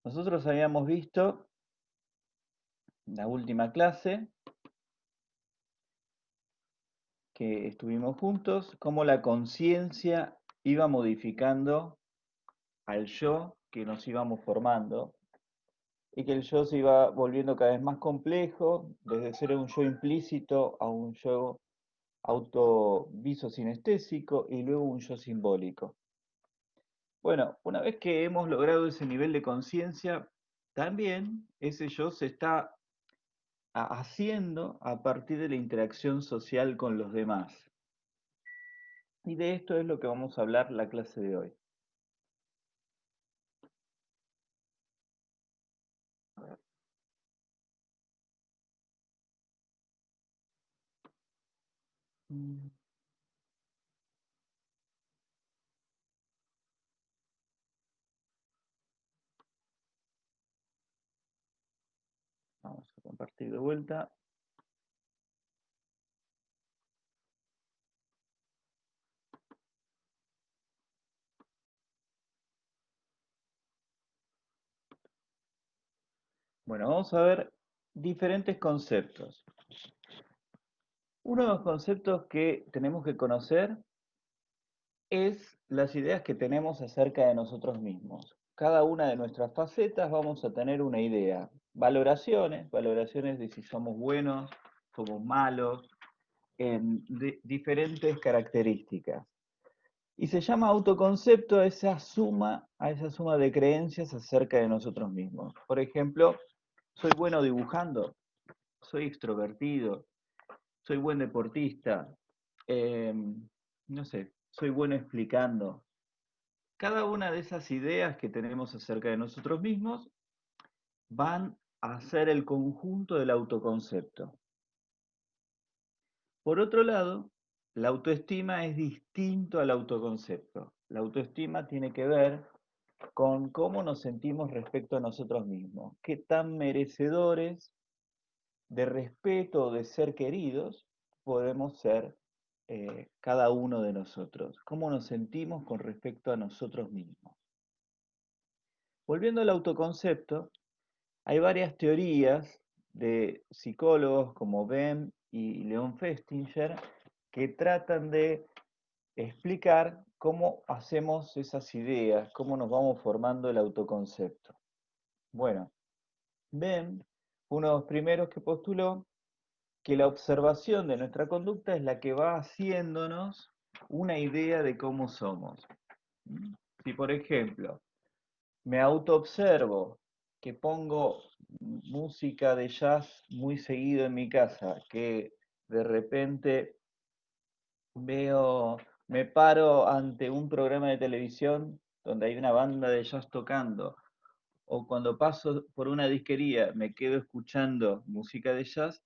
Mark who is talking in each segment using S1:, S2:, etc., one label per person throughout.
S1: Nosotros habíamos visto en la última clase que estuvimos juntos cómo la conciencia iba modificando al yo que nos íbamos formando y que el yo se iba volviendo cada vez más complejo, desde ser un yo implícito a un yo autoviso-sinestésico y luego un yo simbólico. Bueno, una vez que hemos logrado ese nivel de conciencia, también ese yo se está haciendo a partir de la interacción social con los demás. Y de esto es lo que vamos a hablar la clase de hoy. Mm, Vamos a compartir de vuelta. Bueno, vamos a ver diferentes conceptos. Uno de los conceptos que tenemos que conocer es las ideas que tenemos acerca de nosotros mismos. Cada una de nuestras facetas vamos a tener una idea. Valoraciones de si somos buenos, somos malos, en diferentes características. Y se llama autoconcepto a esa suma de creencias acerca de nosotros mismos. Por ejemplo, soy bueno dibujando, soy extrovertido, soy buen deportista, eh, no sé, soy bueno explicando. Cada una de esas ideas que tenemos acerca de nosotros mismos van a ser el conjunto del autoconcepto. Por otro lado, la autoestima es distinto al autoconcepto. La autoestima tiene que ver con cómo nos sentimos respecto a nosotros mismos, qué tan merecedores de respeto o de ser queridos podemos ser cada uno de nosotros, cómo nos sentimos con respecto a nosotros mismos. Volviendo al autoconcepto, hay varias teorías de psicólogos como Bem y Leon Festinger que tratan de explicar cómo hacemos esas ideas, cómo nos vamos formando el autoconcepto. Bueno, Bem fue uno de los primeros que postuló que la observación de nuestra conducta es la que va haciéndonos una idea de cómo somos. Si, por ejemplo, me autoobservo que pongo música de jazz muy seguido en mi casa, que de repente me paro ante un programa de televisión donde hay una banda de jazz tocando, o cuando paso por una disquería me quedo escuchando música de jazz,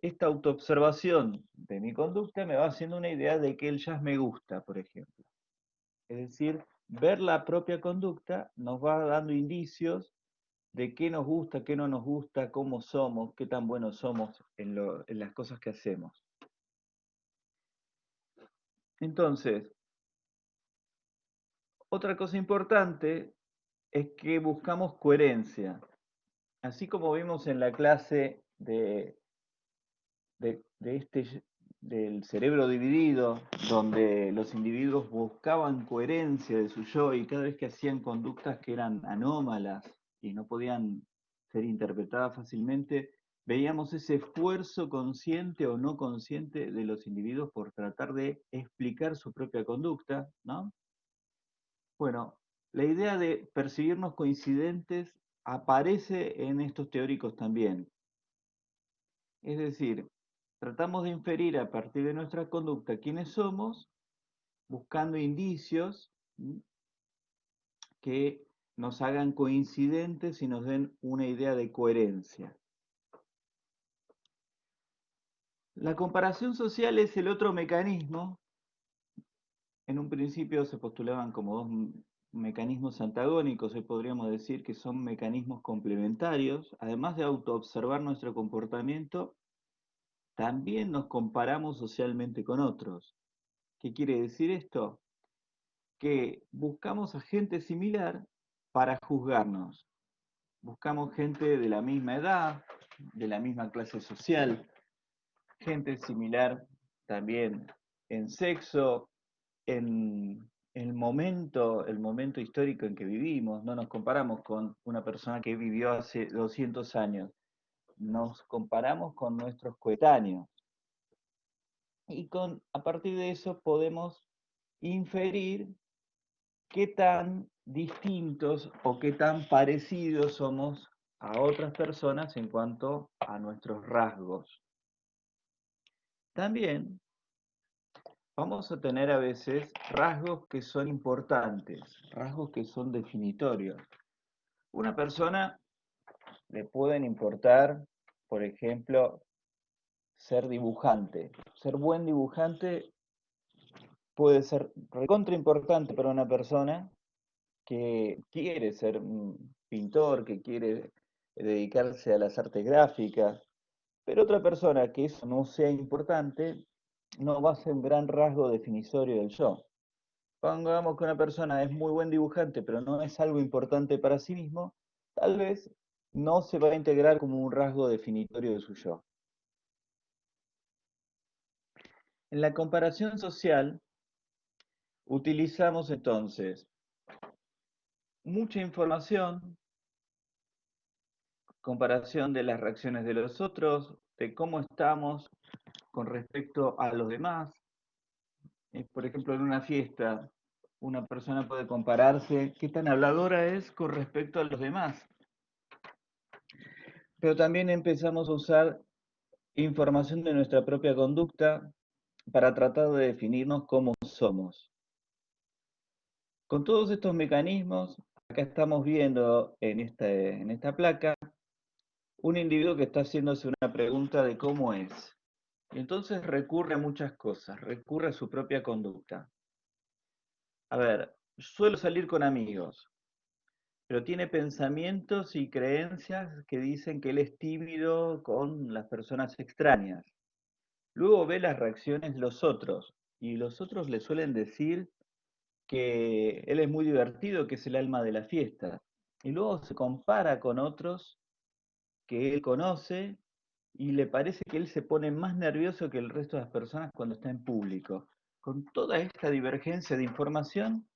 S1: esta autoobservación de mi conducta me va haciendo una idea de que el jazz me gusta, por ejemplo. Es decir, ver la propia conducta nos va dando indicios de qué nos gusta, qué no nos gusta, cómo somos, qué tan buenos somos en las cosas que hacemos. Entonces, otra cosa importante es que buscamos coherencia. Así como vimos en la clase de del cerebro dividido, donde los individuos buscaban coherencia de su yo y cada vez que hacían conductas que eran anómalas y no podían ser interpretadas fácilmente, veíamos ese esfuerzo consciente o no consciente de los individuos por tratar de explicar su propia conducta, ¿no? Bueno, la idea de percibirnos coincidentes aparece en estos teóricos también. Es decir, tratamos de inferir a partir de nuestra conducta quiénes somos, buscando indicios que nos hagan coincidentes y nos den una idea de coherencia. La comparación social es el otro mecanismo. En un principio se postulaban como dos mecanismos antagónicos, hoy podríamos decir que son mecanismos complementarios. Además de autoobservar nuestro comportamiento, también nos comparamos socialmente con otros. ¿Qué quiere decir esto? Que buscamos a gente similar para juzgarnos. buscamos gente de la misma edad, de la misma clase social, gente similar también en sexo, en el momento histórico en que vivimos. No nos comparamos con una persona que vivió hace 200 años, nos comparamos con nuestros coetáneos. Y a partir de eso podemos inferir qué tan distintos o qué tan parecidos somos a otras personas en cuanto a nuestros rasgos. También vamos a tener a veces rasgos que son importantes, rasgos que son definitorios. Una persona le pueden importar, por ejemplo, ser dibujante. Ser buen dibujante puede ser recontra importante para una persona que quiere ser un pintor, que quiere dedicarse a las artes gráficas, pero otra persona que eso no sea importante, no va a ser un gran rasgo definitorio del yo. Pongamos que una persona es muy buen dibujante, pero no es algo importante para sí mismo, tal vez no se va a integrar como un rasgo definitorio de su yo. En la comparación social, utilizamos entonces mucha información, comparación de las reacciones de los otros, de cómo estamos con respecto a los demás. Por ejemplo, en una fiesta, una persona puede compararse qué tan habladora es con respecto a los demás. Pero también empezamos a usar información de nuestra propia conducta para tratar de definirnos cómo somos. Con todos estos mecanismos, acá estamos viendo en esta placa un individuo que está haciéndose una pregunta de cómo es. Y entonces recurre a muchas cosas, recurre a su propia conducta. A ver, suelo salir con amigos, pero tiene pensamientos y creencias que dicen que él es tímido con las personas extrañas. Luego ve las reacciones de los otros, y los otros le suelen decir que él es muy divertido, que es el alma de la fiesta. Y luego se compara con otros que él conoce y le parece que él se pone más nervioso que el resto de las personas cuando está en público. Con toda esta divergencia de información,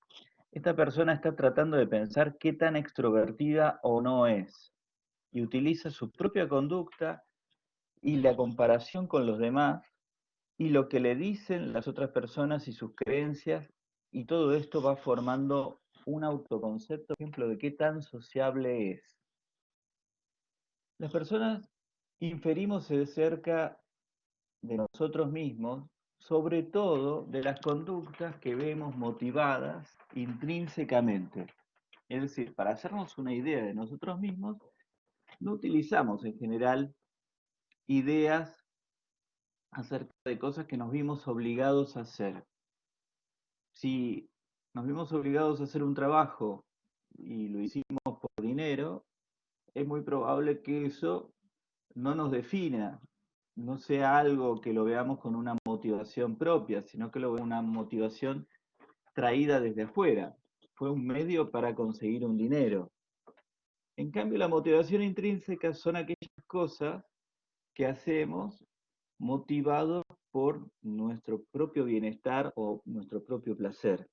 S1: esta persona está tratando de pensar qué tan extrovertida o no es y utiliza su propia conducta y la comparación con los demás y lo que le dicen las otras personas y sus creencias, y todo esto va formando un autoconcepto, por ejemplo, de qué tan sociable es. Las personas inferimos de cerca de nosotros mismos, sobre todo de las conductas que vemos motivadas intrínsecamente. Es decir, para hacernos una idea de nosotros mismos, no utilizamos en general ideas acerca de cosas que nos vimos obligados a hacer. Si nos vimos obligados a hacer un trabajo y lo hicimos por dinero, es muy probable que eso no nos defina, no sea algo que lo veamos con una motivación propia, sino que lo veamos una motivación traída desde afuera. Fue un medio para conseguir un dinero. En cambio, la motivación intrínseca son aquellas cosas que hacemos motivados por nuestro propio bienestar o nuestro propio placer.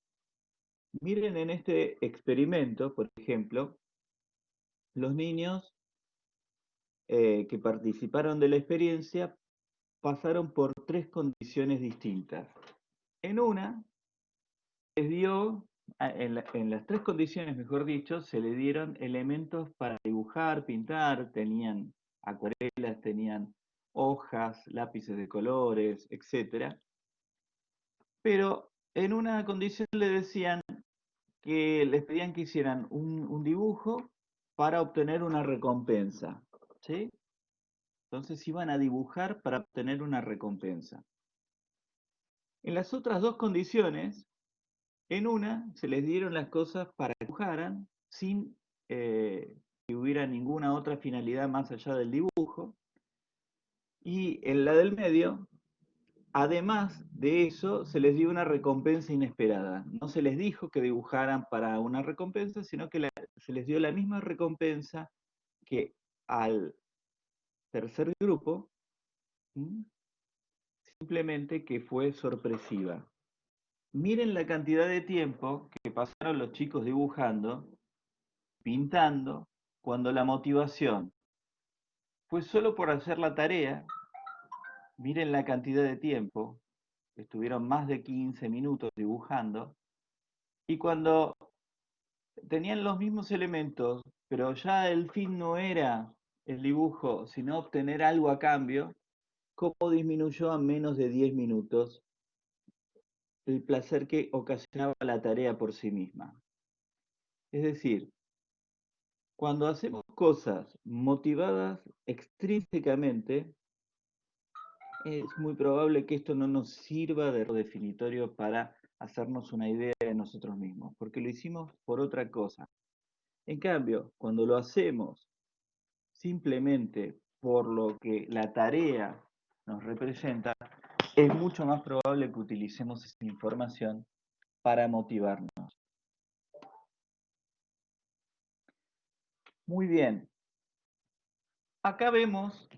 S1: Miren en este experimento, por ejemplo, los niños que participaron de la experiencia pasaron por tres condiciones distintas. En una, les dio, en las tres condiciones, mejor dicho, se le dieron elementos para dibujar, pintar, tenían acuarelas, tenían hojas, lápices de colores, etc. Pero en una condición le decían que les pedían que hicieran un dibujo para obtener una recompensa, ¿sí? Entonces iban a dibujar para obtener una recompensa. En las otras dos condiciones, en una se les dieron las cosas para que dibujaran sin que hubiera ninguna otra finalidad más allá del dibujo. Y en la del medio, además de eso, se les dio una recompensa inesperada. No se les dijo que dibujaran para una recompensa, sino que se les dio la misma recompensa que al tercer grupo, simplemente que fue sorpresiva. Miren la cantidad de tiempo que pasaron los chicos dibujando, pintando, cuando la motivación fue solo por hacer la tarea. Miren la cantidad de tiempo, estuvieron más de 15 minutos dibujando, y cuando tenían los mismos elementos, pero ya el fin no era el dibujo, sino obtener algo a cambio, cómo disminuyó a menos de 10 minutos el placer que ocasionaba la tarea por sí misma. Es decir, cuando hacemos cosas motivadas extrínsecamente, es muy probable que esto no nos sirva de definitorio para hacernos una idea de nosotros mismos, porque lo hicimos por otra cosa. En cambio, cuando lo hacemos simplemente por lo que la tarea nos representa, es mucho más probable que utilicemos esa información para motivarnos. Muy bien. Acá vemos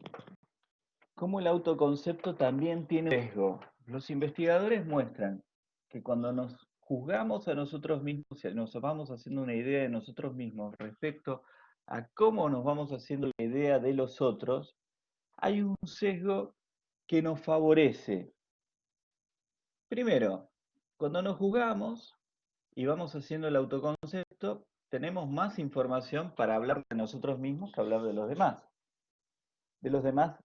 S1: cómo el autoconcepto también tiene un sesgo. Los investigadores muestran que cuando nos juzgamos a nosotros mismos y nos vamos haciendo una idea de nosotros mismos respecto a cómo nos vamos haciendo la idea de los otros, hay un sesgo que nos favorece. Primero, cuando nos juzgamos y vamos haciendo el autoconcepto, tenemos más información para hablar de nosotros mismos que hablar de los demás. De los demás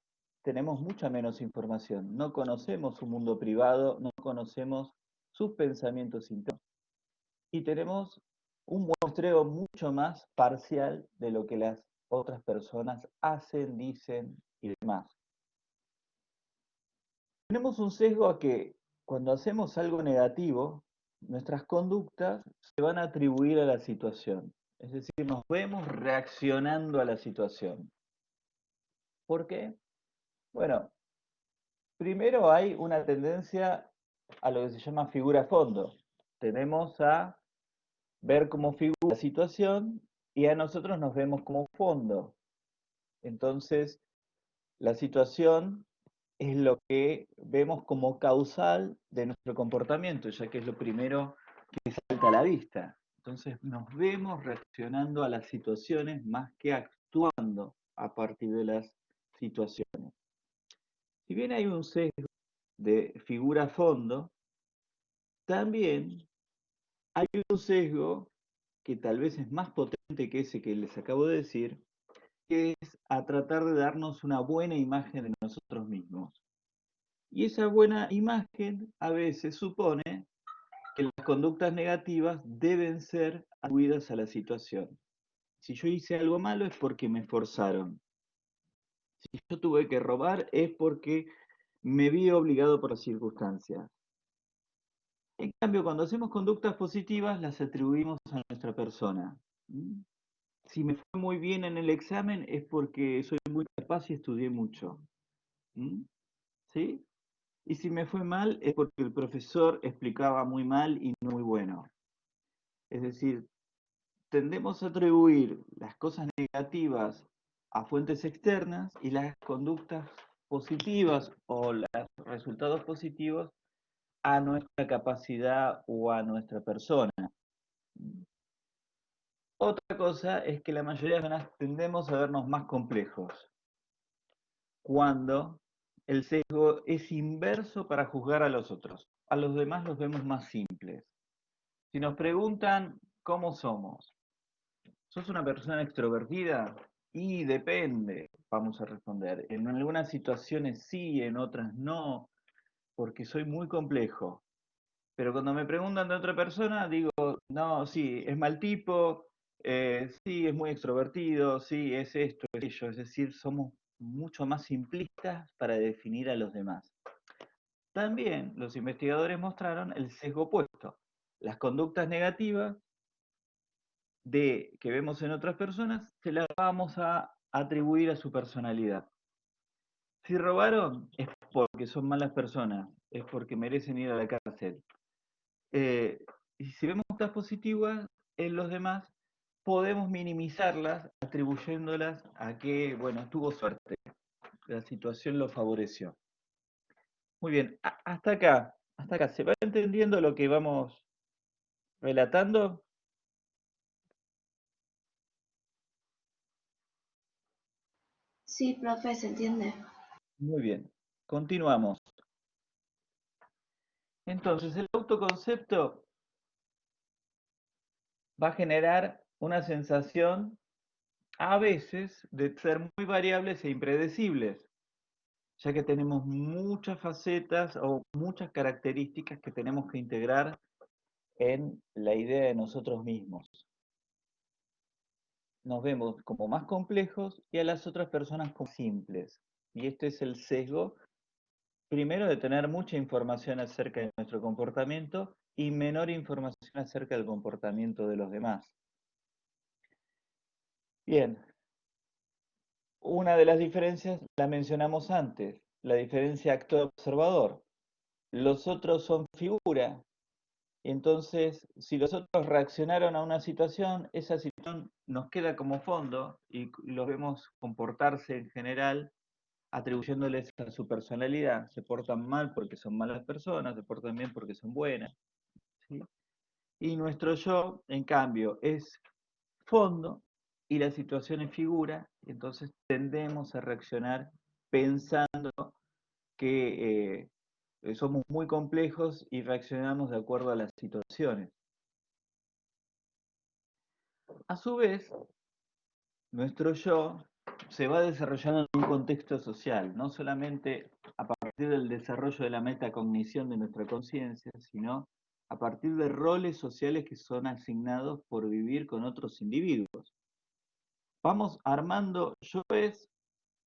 S1: tenemos mucha menos información. No conocemos su mundo privado, no conocemos sus pensamientos internos y tenemos un muestreo mucho más parcial de lo que las otras personas hacen, dicen y demás. Tenemos un sesgo a que cuando hacemos algo negativo, nuestras conductas se van a atribuir a la situación. Es decir, nos vemos reaccionando a la situación. ¿Por qué? Bueno, primero hay una tendencia a lo que se llama figura fondo. Tenemos a ver como figura la situación y a nosotros nos vemos como fondo. Entonces, la situación es lo que vemos como causal de nuestro comportamiento, ya que es lo primero que salta a la vista. Entonces, nos vemos reaccionando a las situaciones más que actuando a partir de las situaciones. Si bien hay un sesgo de figura fondo, también hay un sesgo que tal vez es más potente que ese que les acabo de decir, que es a tratar de darnos una buena imagen de nosotros mismos. Y esa buena imagen a veces supone que las conductas negativas deben ser atribuidas a la situación. Si yo hice algo malo es porque me forzaron. Si yo tuve que robar es porque me vi obligado por las circunstancias. En cambio, cuando hacemos conductas positivas, las atribuimos a nuestra persona. Si me fue muy bien en el examen es porque soy muy capaz y estudié mucho. ¿Sí? Y si me fue mal es porque el profesor explicaba muy mal y no muy bueno. Es decir, tendemos a atribuir las cosas negativas a fuentes externas y las conductas positivas o los resultados positivos a nuestra capacidad o a nuestra persona. Otra cosa es que la mayoría de personas tendemos a vernos más complejos cuando el sesgo es inverso para juzgar a los otros. A los demás los vemos más simples. Si nos preguntan cómo somos, ¿sos una persona extrovertida? Y depende, vamos a responder. En algunas situaciones sí, en otras no, porque soy muy complejo. Pero cuando me preguntan de otra persona, digo, no, sí, es mal tipo, sí, es muy extrovertido, sí, es esto, es ello. Es decir, somos mucho más simplistas para definir a los demás. También los investigadores mostraron el sesgo opuesto. Las conductas negativas que vemos en otras personas se las vamos a atribuir a su personalidad. Si robaron es porque son malas personas, es porque merecen ir a la cárcel. Y si vemos conductas positivas en los demás, podemos minimizarlas atribuyéndolas a que, bueno, tuvo suerte, la situación lo favoreció. Muy bien, hasta acá, ¿se va entendiendo lo que vamos relatando?
S2: Sí, profe, se entiende.
S1: Muy bien, continuamos. Entonces, el autoconcepto va a generar una sensación a veces de ser muy variables e impredecibles, ya que tenemos muchas facetas o muchas características que tenemos que integrar en la idea de nosotros mismos. Nos vemos como más complejos y a las otras personas como simples. Y este es el sesgo, primero, de tener mucha información acerca de nuestro comportamiento y menor información acerca del comportamiento de los demás. Bien, una de las diferencias la mencionamos antes, la diferencia actor-observador. Los otros son figura, entonces si los otros reaccionaron a una situación, esa situación nos queda como fondo y los vemos comportarse en general atribuyéndoles a su personalidad. Se portan mal porque son malas personas, se portan bien porque son buenas, ¿sí? Y nuestro yo, en cambio, es fondo y la situación es figura, entonces tendemos a reaccionar pensando que somos muy complejos y reaccionamos de acuerdo a las situaciones. A su vez, nuestro yo se va desarrollando en un contexto social, no solamente a partir del desarrollo de la metacognición de nuestra conciencia, sino a partir de roles sociales que son asignados por vivir con otros individuos. Vamos armando yoes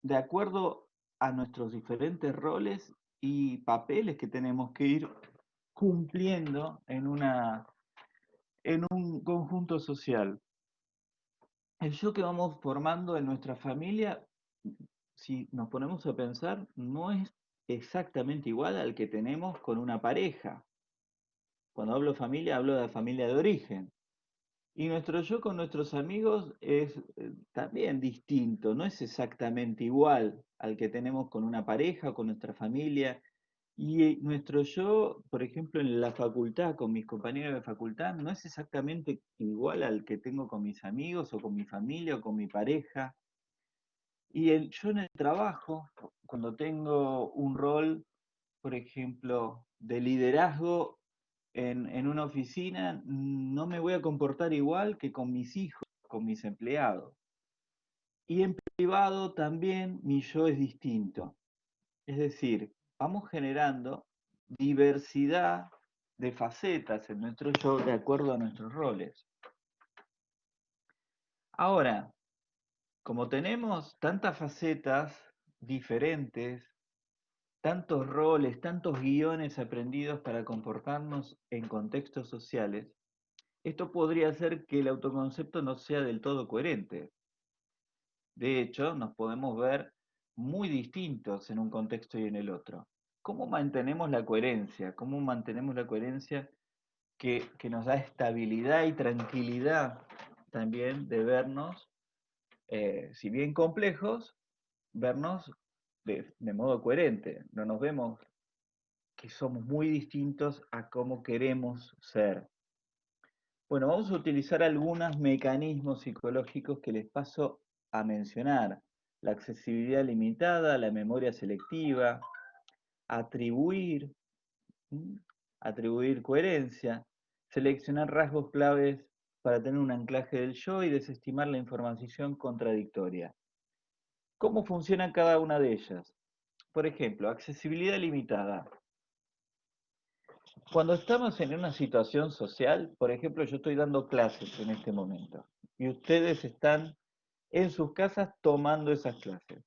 S1: de acuerdo a nuestros diferentes roles y papeles que tenemos que ir cumpliendo en un conjunto social. El yo que vamos formando en nuestra familia, si nos ponemos a pensar, no es exactamente igual al que tenemos con una pareja. Cuando hablo familia, hablo de la familia de origen. Y nuestro yo con nuestros amigos es también distinto, no es exactamente igual al que tenemos con una pareja o con nuestra familia. Y nuestro yo, por ejemplo, en la facultad, con mis compañeros de facultad, no es exactamente igual al que tengo con mis amigos o con mi familia o con mi pareja. Y yo en el trabajo, cuando tengo un rol, por ejemplo, de liderazgo en una oficina, no me voy a comportar igual que con mis hijos, con mis empleados. Y en privado también mi yo es distinto. Es decir, vamos generando diversidad de facetas en nuestro yo de acuerdo a nuestros roles. Ahora, como tenemos tantas facetas diferentes, tantos roles, tantos guiones aprendidos para comportarnos en contextos sociales, esto podría hacer que el autoconcepto no sea del todo coherente. De hecho, nos podemos ver muy distintos en un contexto y en el otro. ¿Cómo mantenemos la coherencia? ¿Cómo mantenemos la coherencia que nos da estabilidad y tranquilidad también de vernos, si bien complejos, vernos de modo coherente? No nos vemos que somos muy distintos a cómo queremos ser. Bueno, vamos a utilizar algunos mecanismos psicológicos que les paso a mencionar. La accesibilidad limitada, la memoria selectiva, atribuir, ¿m? Atribuir coherencia, seleccionar rasgos claves para tener un anclaje del yo y desestimar la información contradictoria. ¿Cómo funciona cada una de ellas? Por ejemplo, accesibilidad limitada. Cuando estamos en una situación social, por ejemplo, yo estoy dando clases en este momento y ustedes están en sus casas tomando esas clases.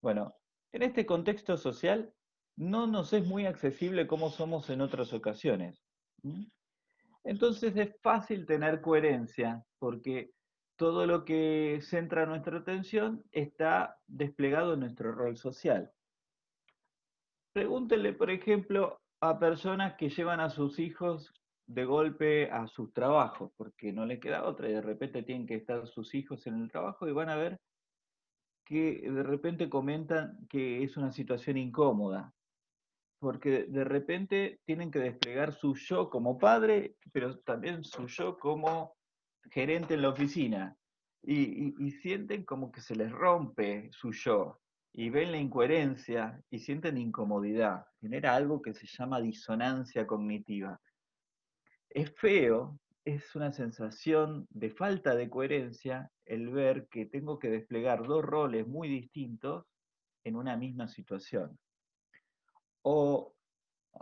S1: Bueno, en este contexto social no nos es muy accesible como somos en otras ocasiones. ¿Mm? Entonces es fácil tener coherencia porque todo lo que centra nuestra atención está desplegado en nuestro rol social. Pregúntenle, por ejemplo, a personas que llevan a sus hijos de golpe a sus trabajos, porque no les queda otra y de repente tienen que estar sus hijos en el trabajo y van a ver que de repente comentan que es una situación incómoda, porque de repente tienen que desplegar su yo como padre, pero también su yo como gerente en la oficina, y sienten como que se les rompe su yo, y ven la incoherencia y sienten incomodidad, genera algo que se llama disonancia cognitiva. Es feo, es una sensación de falta de coherencia el ver que tengo que desplegar dos roles muy distintos en una misma situación. O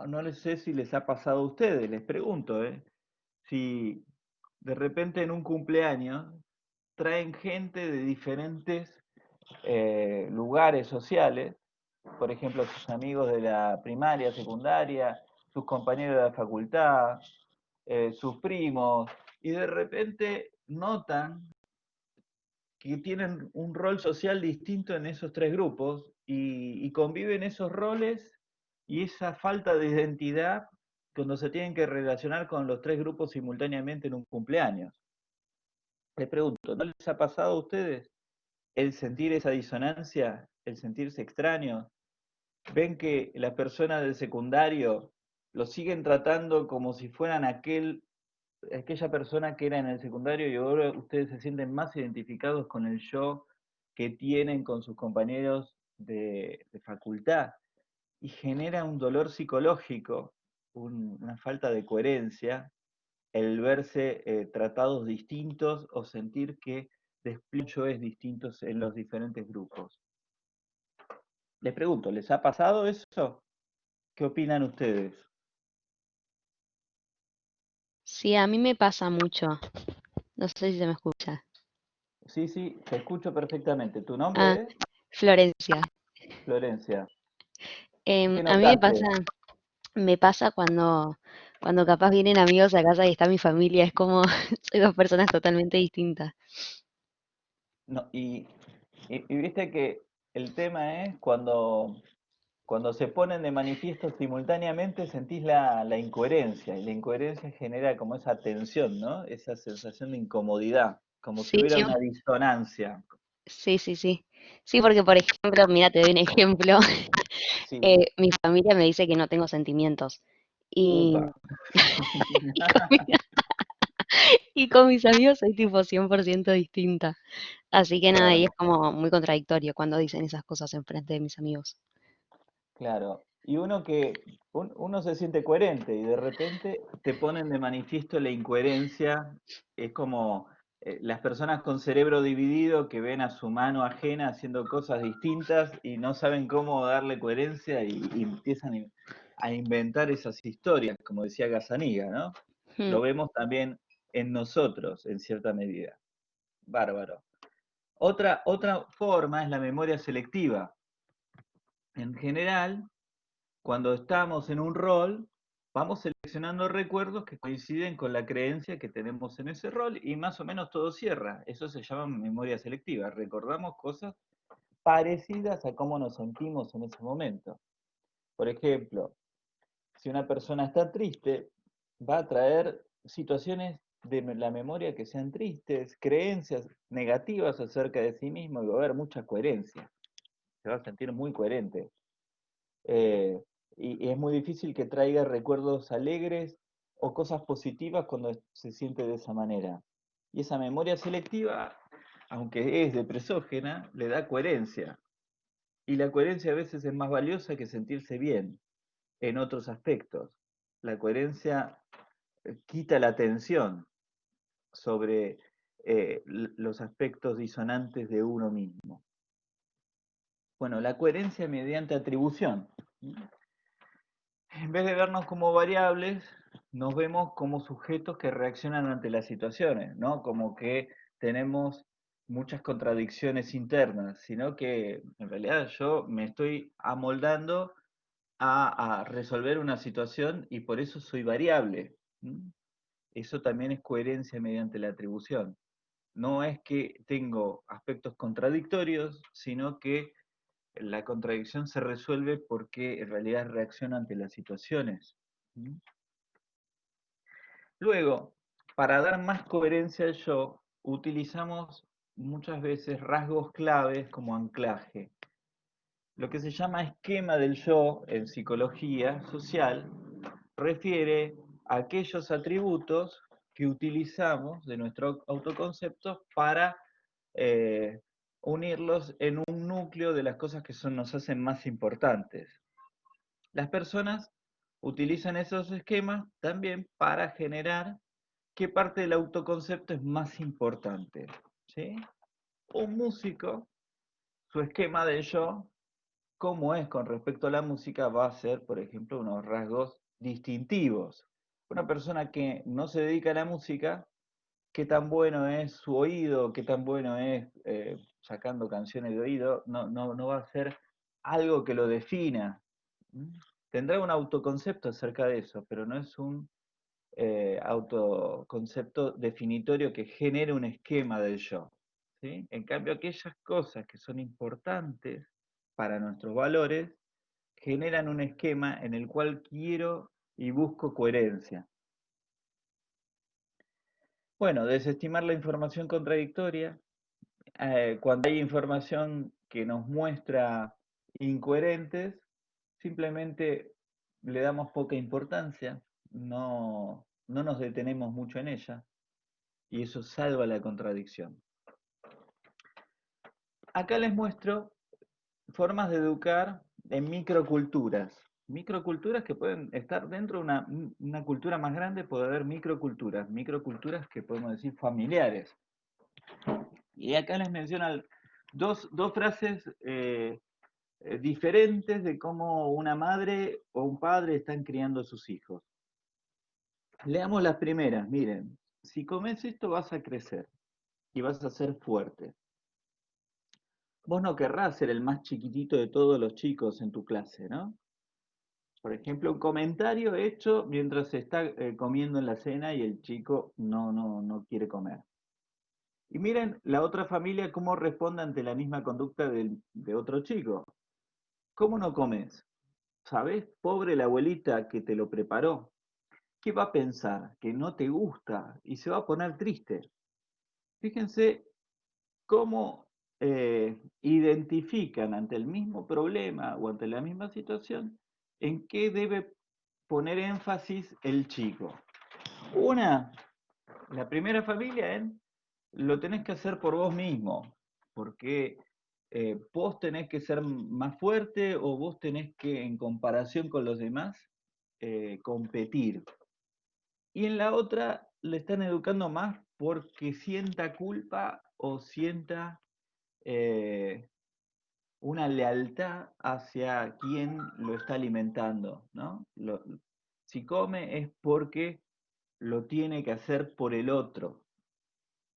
S1: no les sé si les ha pasado a ustedes, les pregunto, si de repente en un cumpleaños traen gente de diferentes lugares sociales, por ejemplo, sus amigos de la primaria, secundaria, sus compañeros de la facultad, sus primos, y de repente notan que tienen un rol social distinto en esos tres grupos y conviven esos roles y esa falta de identidad cuando se tienen que relacionar con los tres grupos simultáneamente en un cumpleaños. Les pregunto, ¿no les ha pasado a ustedes el sentir esa disonancia, el sentirse extraños? ¿Ven que las personas del secundario lo siguen tratando como si fueran aquella persona que era en el secundario y ahora ustedes se sienten más identificados con el yo que tienen con sus compañeros de facultad? Y genera un dolor psicológico, una falta de coherencia, el verse tratados distintos o sentir que despliegan es distintos en los diferentes grupos. Les pregunto, ¿les ha pasado eso? ¿Qué opinan ustedes?
S3: Sí, a mí me pasa mucho. No sé si se me escucha.
S1: Sí, sí, te escucho perfectamente. ¿Tu
S3: Ah,
S1: nombre es?
S3: Florencia.
S1: Florencia. ¿Qué
S3: A mí
S1: notaste?
S3: me pasa cuando capaz vienen amigos a casa y está mi familia. Es como, soy dos personas totalmente distintas.
S1: No, y viste que el tema es cuando se ponen de manifiesto simultáneamente sentís la incoherencia, y la incoherencia genera como esa tensión, ¿no? Esa sensación de incomodidad, como si
S3: Sí,
S1: hubiera una disonancia.
S3: sí, sí, sí. Sí, porque por ejemplo, mira, te doy un ejemplo.
S1: Sí,
S3: Mi familia me dice que no tengo sentimientos. Y,
S1: upa.
S3: y con mi- y con mis amigos soy tipo 100% distinta. Así que nada, y es
S1: Claro,
S3: como muy contradictorio cuando dicen esas cosas en frente de mis amigos.
S1: claro. Y uno se siente coherente y de repente te ponen de manifiesto la incoherencia. Es como las personas con cerebro dividido que ven a su mano ajena haciendo cosas distintas y no saben cómo darle coherencia y empiezan a inventar esas historias, como decía Gazzaniga, ¿no?
S3: Hmm.
S1: Lo vemos también en nosotros, en cierta medida. Bárbaro. Otra forma es la memoria selectiva. En general, cuando estamos en un rol, vamos seleccionando recuerdos que coinciden con la creencia que tenemos en ese rol y más o menos todo cierra. Eso se llama memoria selectiva. Recordamos cosas parecidas a cómo nos sentimos en ese momento. Por ejemplo, si una persona está triste, va a traer situaciones de la memoria que sean tristes, creencias negativas acerca de sí mismo y va a haber mucha coherencia. Se va a sentir muy coherente. Eh, y es muy difícil que traiga recuerdos alegres o cosas positivas cuando se siente de esa manera. Y esa memoria selectiva, aunque es depresógena, le da coherencia. Y la coherencia a veces es más valiosa que sentirse bien en otros aspectos. La coherencia quita la tensión sobre los aspectos disonantes de uno mismo. Bueno, la coherencia mediante atribución. En vez de vernos como variables, nos vemos como sujetos que reaccionan ante las situaciones, ¿no? Como que tenemos muchas contradicciones internas, sino que en realidad yo me estoy amoldando a resolver una situación y por eso soy variable. Eso también es coherencia mediante la atribución. No es que tengo aspectos contradictorios, sino que la contradicción se resuelve porque en realidad reacciona ante las situaciones. Luego, para dar más coherencia al yo, utilizamos muchas veces rasgos claves como anclaje. Lo que se llama esquema del yo en psicología social refiere a aquellos atributos que utilizamos de nuestro autoconcepto para eh, unirlos en un núcleo de las cosas que nos hacen más importantes. Las personas utilizan esos esquemas también para generar qué parte del autoconcepto es más importante. ¿Sí? Un músico, su esquema de yo, cómo es con respecto a la música, va a ser, por ejemplo, unos rasgos distintivos. Una persona que no se dedica a la música, qué tan bueno es su oído, qué tan bueno es sacando canciones de oído, no va a ser algo que lo defina. ¿Mm? Tendrá un autoconcepto acerca de eso, pero no es un autoconcepto definitorio que genere un esquema del yo. ¿Sí? En cambio, aquellas cosas que son importantes para nuestros valores generan un esquema en el cual quiero y busco coherencia. Bueno, desestimar la información contradictoria. Cuando hay información que nos muestra incoherentes, simplemente le damos poca importancia, no nos detenemos mucho en ella y eso salva la contradicción. Acá les muestro formas de educar en microculturas. Microculturas que pueden estar dentro de una cultura más grande, puede haber microculturas que podemos decir familiares. Y acá les menciono dos frases diferentes de cómo una madre o un padre están criando a sus hijos. Leamos las primeras, miren, si comes esto vas a crecer y vas a ser fuerte. Vos no querrás ser el más chiquitito de todos los chicos en tu clase, ¿no? Por ejemplo, un comentario hecho mientras se está comiendo en la cena y el chico no quiere comer. Y miren la otra familia cómo responde ante la misma conducta de otro chico. ¿Cómo no comes? ¿Sabés? Pobre la abuelita que te lo preparó. ¿Qué va a pensar? Que no te gusta y se va a poner triste. Fíjense cómo identifican ante el mismo problema o ante la misma situación en qué debe poner énfasis el chico. La primera familia lo tenés que hacer por vos mismo, porque vos tenés que ser más fuerte o vos tenés que, en comparación con los demás, competir. Y en la otra le están educando más porque sienta culpa o sienta eh, una lealtad hacia quien lo está alimentando, ¿no? Si come es porque lo tiene que hacer por el otro.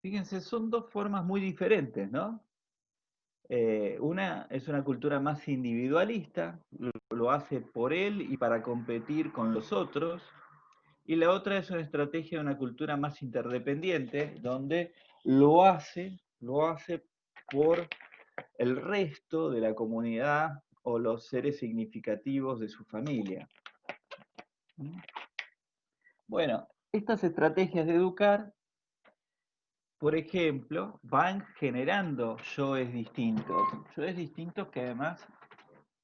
S1: Fíjense, son dos formas muy diferentes, ¿no? Una es una cultura más individualista, lo hace por él y para competir con los otros, y la otra es una estrategia de una cultura más interdependiente, donde lo hace por el resto de la comunidad o los seres significativos de su familia. ¿Mm? Bueno, estas estrategias de educar, por ejemplo, van generando yoes distintos que además,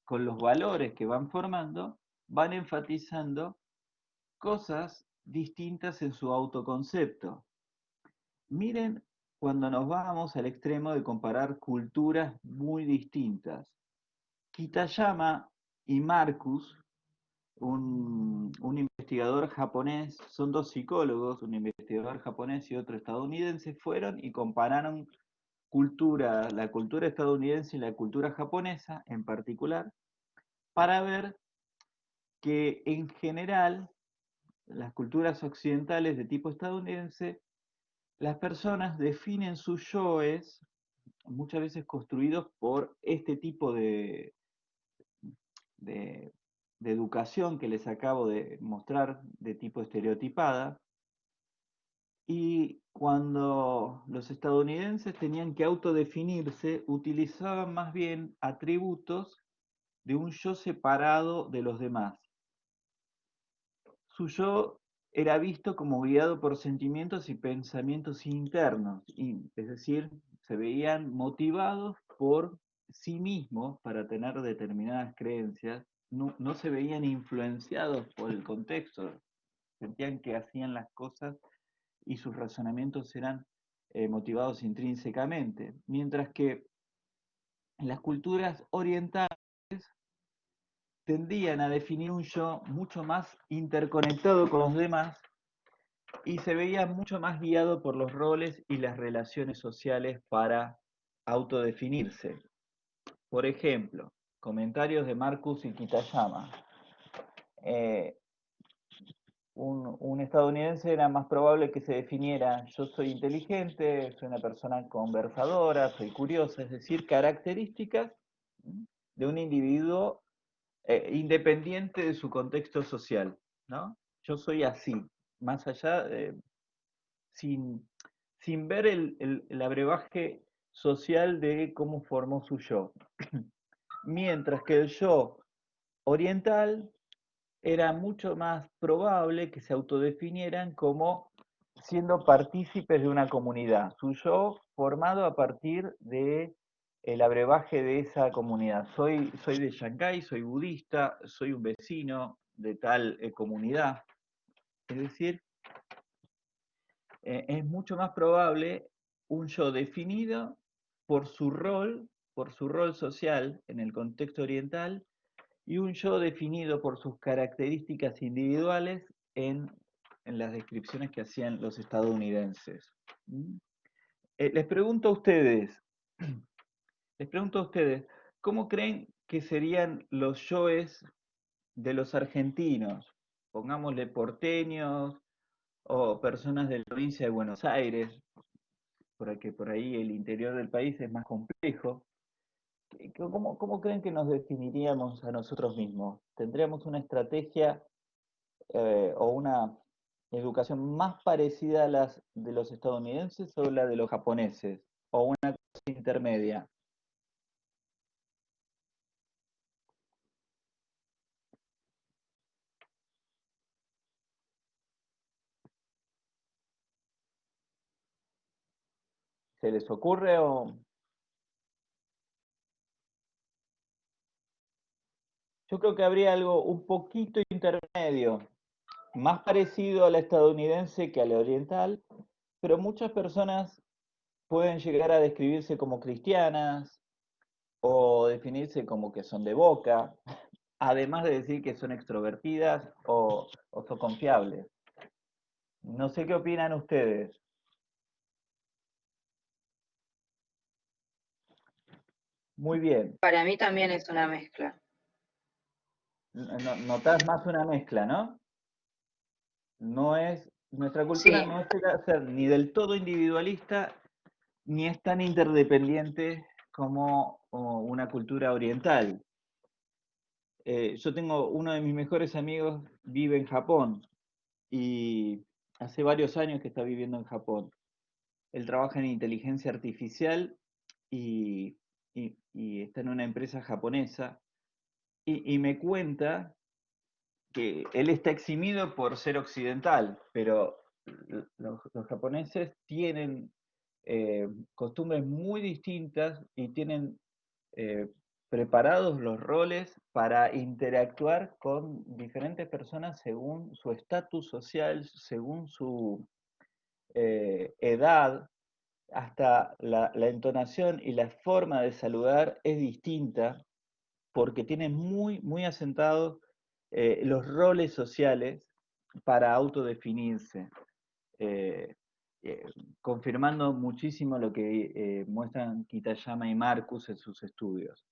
S1: con los valores que van formando, van enfatizando cosas distintas en su autoconcepto. Miren cuando nos vamos al extremo de comparar culturas muy distintas. Kitayama y Marcus, un investigador japonés, son dos psicólogos, un investigador japonés y otro estadounidense, fueron y compararon la cultura estadounidense y la cultura japonesa en particular, para ver que en general las culturas occidentales de tipo estadounidense, las personas definen sus yoes muchas veces construidos por este tipo de, de educación que les acabo de mostrar de tipo estereotipada. Y cuando los estadounidenses tenían que autodefinirse, utilizaban más bien atributos de un yo separado de los demás. Su yo era visto como guiado por sentimientos y pensamientos internos, es decir, se veían motivados por sí mismos para tener determinadas creencias, no se veían influenciados por el contexto, sentían que hacían las cosas y sus razonamientos eran motivados intrínsecamente, mientras que en las culturas orientales tendían a definir un yo mucho más interconectado con los demás y se veía mucho más guiado por los roles y las relaciones sociales para autodefinirse. Por ejemplo, comentarios de Marcus y Kitayama. Eh, un estadounidense era más probable que se definiera: yo soy inteligente, soy una persona conversadora, soy curiosa, es decir, características de un individuo independiente de su contexto social, ¿no? Yo soy así, más allá, sin, sin ver el abrevaje social de cómo formó su yo. Mientras que el yo oriental era mucho más probable que se autodefinieran como siendo partícipes de una comunidad, su yo formado a partir de el abrevaje de esa comunidad. Soy de Shanghái, soy budista, soy un vecino de tal comunidad. Es decir, es mucho más probable un yo definido por su rol social en el contexto oriental, y un yo definido por sus características individuales en las descripciones que hacían los estadounidenses. ¿Mm? Les pregunto a ustedes, les pregunto a ustedes, ¿cómo creen que serían los yoes de los argentinos? Pongámosle porteños o personas de la provincia de Buenos Aires, porque por ahí el interior del país es más complejo. ¿Cómo creen que nos definiríamos a nosotros mismos? ¿Tendríamos una estrategia o una educación más parecida a las de los estadounidenses o la de los japoneses? ¿O una cosa intermedia? ¿Se les ocurre o...? Yo creo que habría algo un poquito intermedio, más parecido a la estadounidense que a la oriental, pero muchas personas pueden llegar a describirse como cristianas o definirse como que son de Boca, además de decir que son extrovertidas o son confiables. No sé qué opinan ustedes. Muy bien.
S4: Para mí también es una mezcla.
S1: Notás más una mezcla, ¿no? No es, nuestra cultura
S4: Sí,
S1: no llega a ser ni del todo individualista, ni es tan interdependiente como una cultura oriental. Yo tengo uno de mis mejores amigos, vive en Japón y hace varios años que está viviendo en Japón. Él trabaja en inteligencia artificial y, y está en una empresa japonesa y me cuenta que él está eximido por ser occidental, pero los japoneses tienen costumbres muy distintas y tienen eh, preparados los roles para interactuar con diferentes personas según su estatus social, según su edad, hasta la entonación y la forma de saludar es distinta porque tienen muy asentados los roles sociales para autodefinirse, eh, eh, confirmando muchísimo lo que muestran Kitayama y Marcus en sus estudios.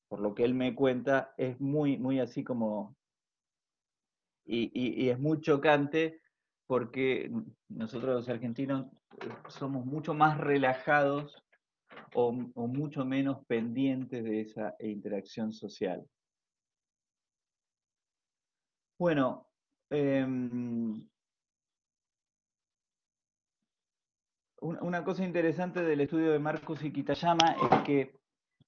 S1: Por lo que él me cuenta, es muy así como, y es muy chocante porque nosotros los argentinos somos mucho más relajados o mucho menos pendientes de esa interacción social. Bueno, una cosa interesante del estudio de Marcus y Kitayama es que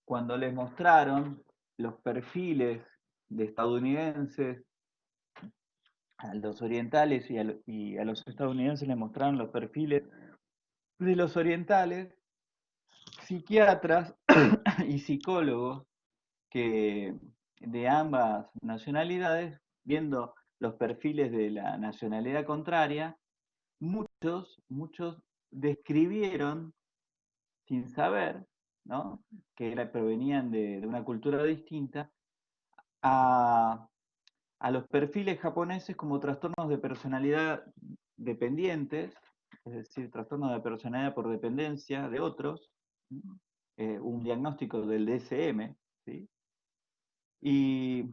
S1: cuando les mostraron los perfiles de estadounidenses a los orientales y a los estadounidenses les mostraron los perfiles de los orientales, psiquiatras y psicólogos que de ambas nacionalidades, viendo los perfiles de la nacionalidad contraria, muchos describieron sin saber, ¿no?, que provenían de una cultura distinta, a los perfiles japoneses como trastornos de personalidad dependientes, es decir, trastornos de personalidad por dependencia de otros, un diagnóstico del DSM, ¿sí? Y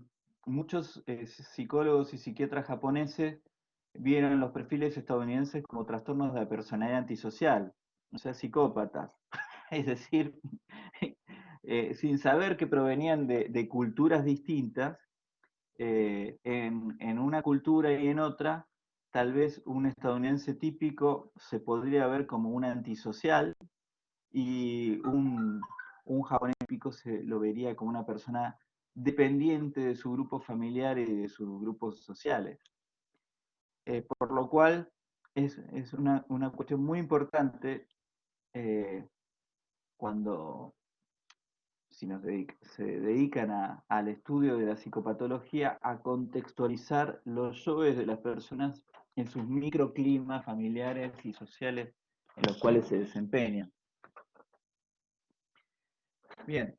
S1: muchos psicólogos y psiquiatras japoneses vieron los perfiles estadounidenses como trastornos de personalidad antisocial, o sea, psicópatas. Es decir, sin saber que provenían de culturas distintas, en una cultura y en otra, tal vez un estadounidense típico se podría ver como un antisocial y un japonés típico se lo vería como una persona dependiente de su grupo familiar y de sus grupos sociales. Por lo cual es una cuestión muy importante cuando si se dedican al estudio de la psicopatología, a contextualizar los yoes de las personas en sus microclimas familiares y sociales en los cuales se desempeñan. Bien,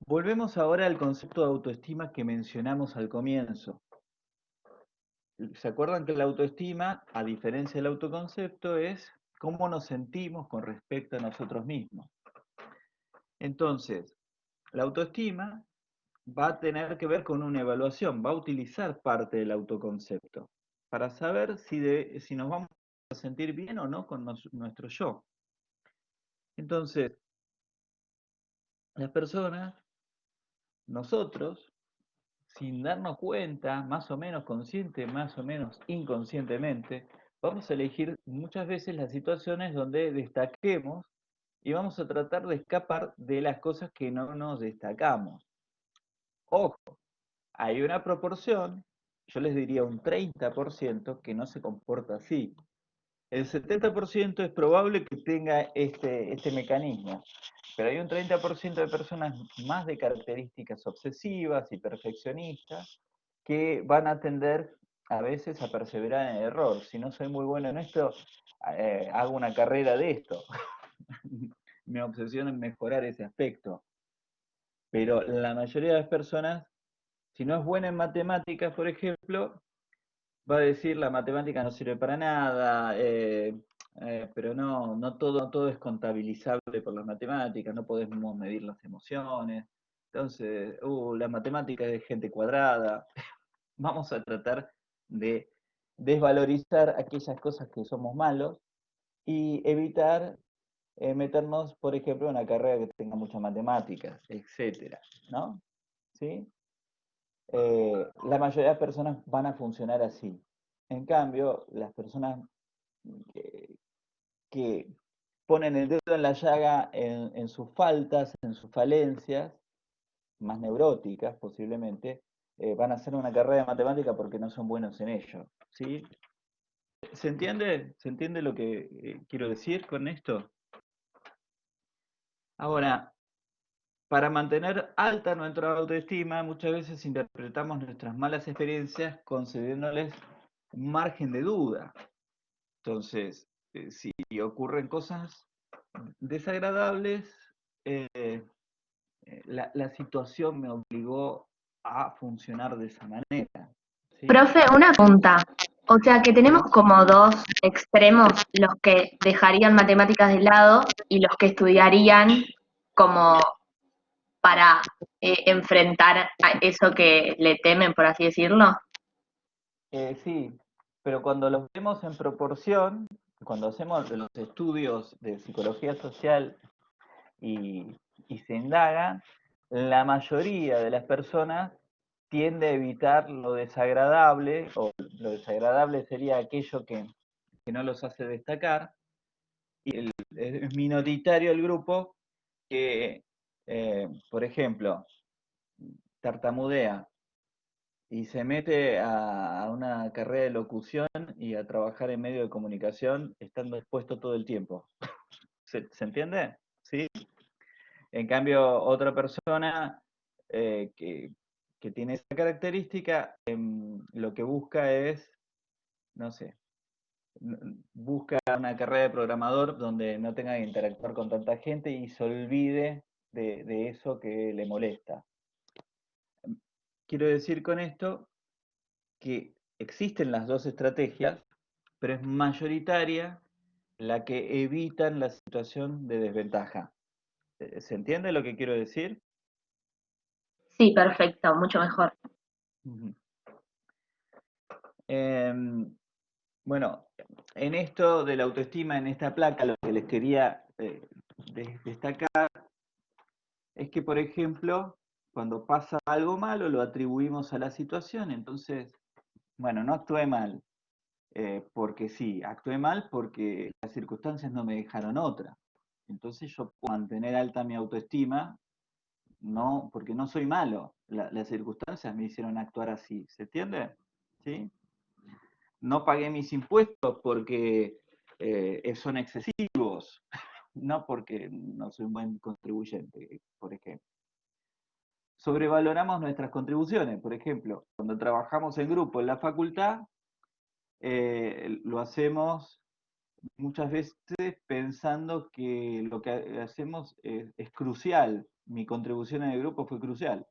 S1: volvemos ahora al concepto de autoestima que mencionamos al comienzo. ¿Se acuerdan que la autoestima, a diferencia del autoconcepto, es cómo nos sentimos con respecto a nosotros mismos? Entonces, la autoestima va a tener que ver con una evaluación, va a utilizar parte del autoconcepto para saber si nos vamos a sentir bien o no con nuestro yo. Entonces, las personas, nosotros, sin darnos cuenta, más o menos consciente, más o menos inconscientemente, vamos a elegir muchas veces las situaciones donde destaquemos y vamos a tratar de escapar de las cosas que no nos destacamos. Ojo, hay una proporción, yo les diría un 30%, que no se comporta así. El 70% es probable que tenga este mecanismo, pero hay un 30% de personas más de características obsesivas y perfeccionistas que van a tender a veces a perseverar en el error. Si no soy muy bueno en esto, hago una carrera de esto. Mi obsesión es mejorar ese aspecto. Pero la mayoría de las personas, si no es buena en matemáticas, por ejemplo, va a decir la matemática no sirve para nada, pero no todo es contabilizable por las matemáticas, no podemos medir las emociones. Entonces, la matemática es de gente cuadrada. Vamos a tratar de desvalorizar aquellas cosas que somos malos y evitar meternos, por ejemplo, en una carrera que tenga muchas matemáticas, etcétera, ¿no? ¿Sí? La mayoría de las personas van a funcionar así. En cambio, las personas que ponen el dedo en la llaga en sus faltas, en sus falencias, más neuróticas posiblemente, van a hacer una carrera de matemática porque no son buenos en ello. ¿Sí? ¿Se entiende? ¿Se entiende lo que quiero decir con esto? Ahora, para mantener alta nuestra autoestima, muchas veces interpretamos nuestras malas experiencias concediéndoles un margen de duda. Entonces, si ocurren cosas desagradables, la situación me obligó a funcionar de esa manera. ¿Sí?
S5: Profe, una pregunta. O sea que tenemos como dos extremos, los que dejarían matemáticas de lado y los que estudiarían como para enfrentar a eso que le temen, por así decirlo.
S1: Sí, pero cuando los vemos en proporción, cuando hacemos los estudios de psicología social y se indaga, la mayoría de las personas tiende a evitar lo desagradable, o lo desagradable sería aquello que no los hace destacar, y es minoritario el grupo que, por ejemplo, tartamudea y se mete a una carrera de locución y a trabajar en medio de comunicación estando expuesto todo el tiempo. ¿Se entiende? ¿Sí? En cambio, otra persona que tiene esa característica, lo que busca es, no sé, busca una carrera de programador donde no tenga que interactuar con tanta gente y se olvide de eso que le molesta. Quiero decir con esto que existen las dos estrategias, pero es mayoritaria la que evitan la situación de desventaja. ¿Se entiende lo que quiero decir?
S5: Sí, perfecto, mucho mejor.
S1: Ujú. Em, bueno, en esto de la autoestima, en esta placa, lo que les quería destacar es que, por ejemplo, cuando pasa algo malo, lo atribuimos a la situación. Entonces, bueno, no actué mal, porque sí, actué mal porque las circunstancias no me dejaron otra. Entonces yo puedo mantener alta mi autoestima, no, porque no soy malo. Las circunstancias me hicieron actuar así. ¿Se entiende? ¿Sí? No pagué mis impuestos porque son excesivos, no porque no soy un buen contribuyente, por ejemplo. Sobrevaloramos nuestras contribuciones, por ejemplo, cuando trabajamos en grupo en la facultad, lo hacemos muchas veces pensando que lo que hacemos es crucial. Mi contribución en el grupo fue crucial.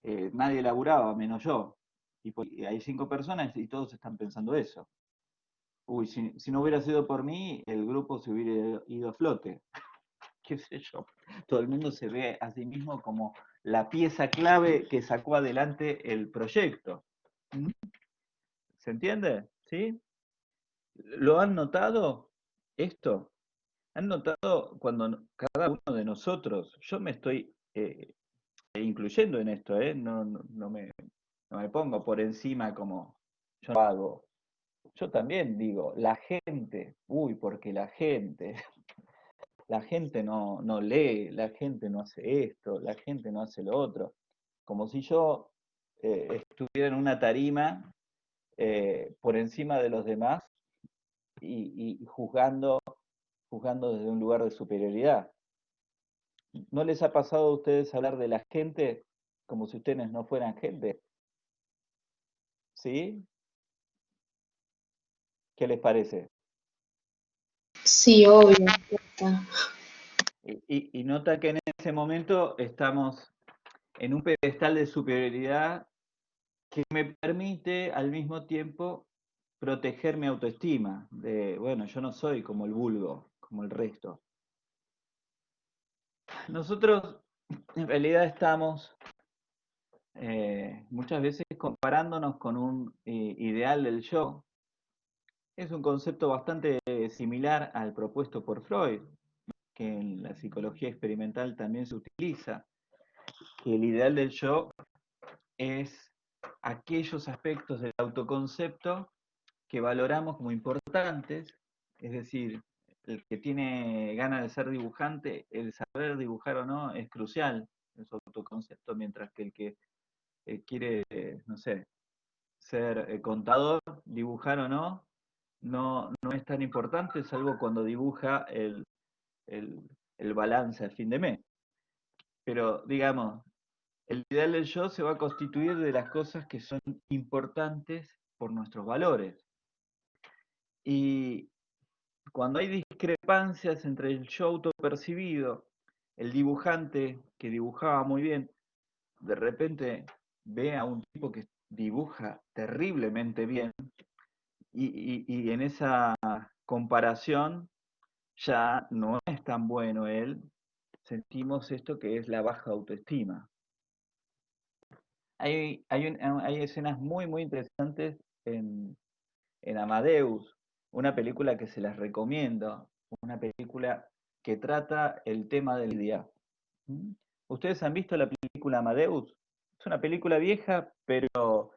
S1: Nadie laburaba, menos yo. Y hay 5 personas y todos están pensando eso. Uy, si no hubiera sido por mí, el grupo se hubiera ido a flote. Qué sé yo. Todo el mundo se ve a sí mismo como la pieza clave que sacó adelante el proyecto. ¿Mm? ¿Se entiende? ¿Sí? ¿Lo han notado esto? ¿Han notado cuando cada uno de nosotros, yo me estoy incluyendo en esto, no me pongo por encima como yo lo hago? Yo también digo, la gente, uy, porque la gente no lee, la gente no hace esto, la gente no hace lo otro. Como si yo estuviera en una tarima por encima de los demás y juzgando desde un lugar de superioridad. ¿No les ha pasado a ustedes hablar de la gente como si ustedes no fueran gente? ¿Sí? ¿Qué les parece?
S2: Sí, obvio. Está.
S1: Y nota que en ese momento estamos en un pedestal de superioridad que me permite al mismo tiempo proteger mi autoestima, de, bueno, yo no soy como el vulgo, como el resto. Nosotros en realidad estamos muchas veces comparándonos con un ideal del yo. Es un concepto bastante similar al propuesto por Freud, que en la psicología experimental también se utiliza, que el ideal del yo es aquellos aspectos del autoconcepto que valoramos como importantes, es decir, el que tiene ganas de ser dibujante, el saber dibujar o no es crucial en su autoconcepto, mientras que el que quiere, no sé, ser contador, dibujar o no, no es tan importante, salvo cuando dibuja el, el balance a fin de mes. Pero, digamos, el ideal del yo se va a constituir de las cosas que son importantes por nuestros valores. Y cuando hay discrepancias entre el yo autopercibido, el dibujante que dibujaba muy bien, de repente ve a un tipo que dibuja terriblemente bien y en esa comparación ya no es tan bueno él, sentimos esto que es la baja autoestima. Hay escenas muy interesantes en Amadeus, una película que se las recomiendo, una película que trata el tema del día. ¿Mm? ¿Ustedes han visto la película Amadeus? Es una película vieja, pero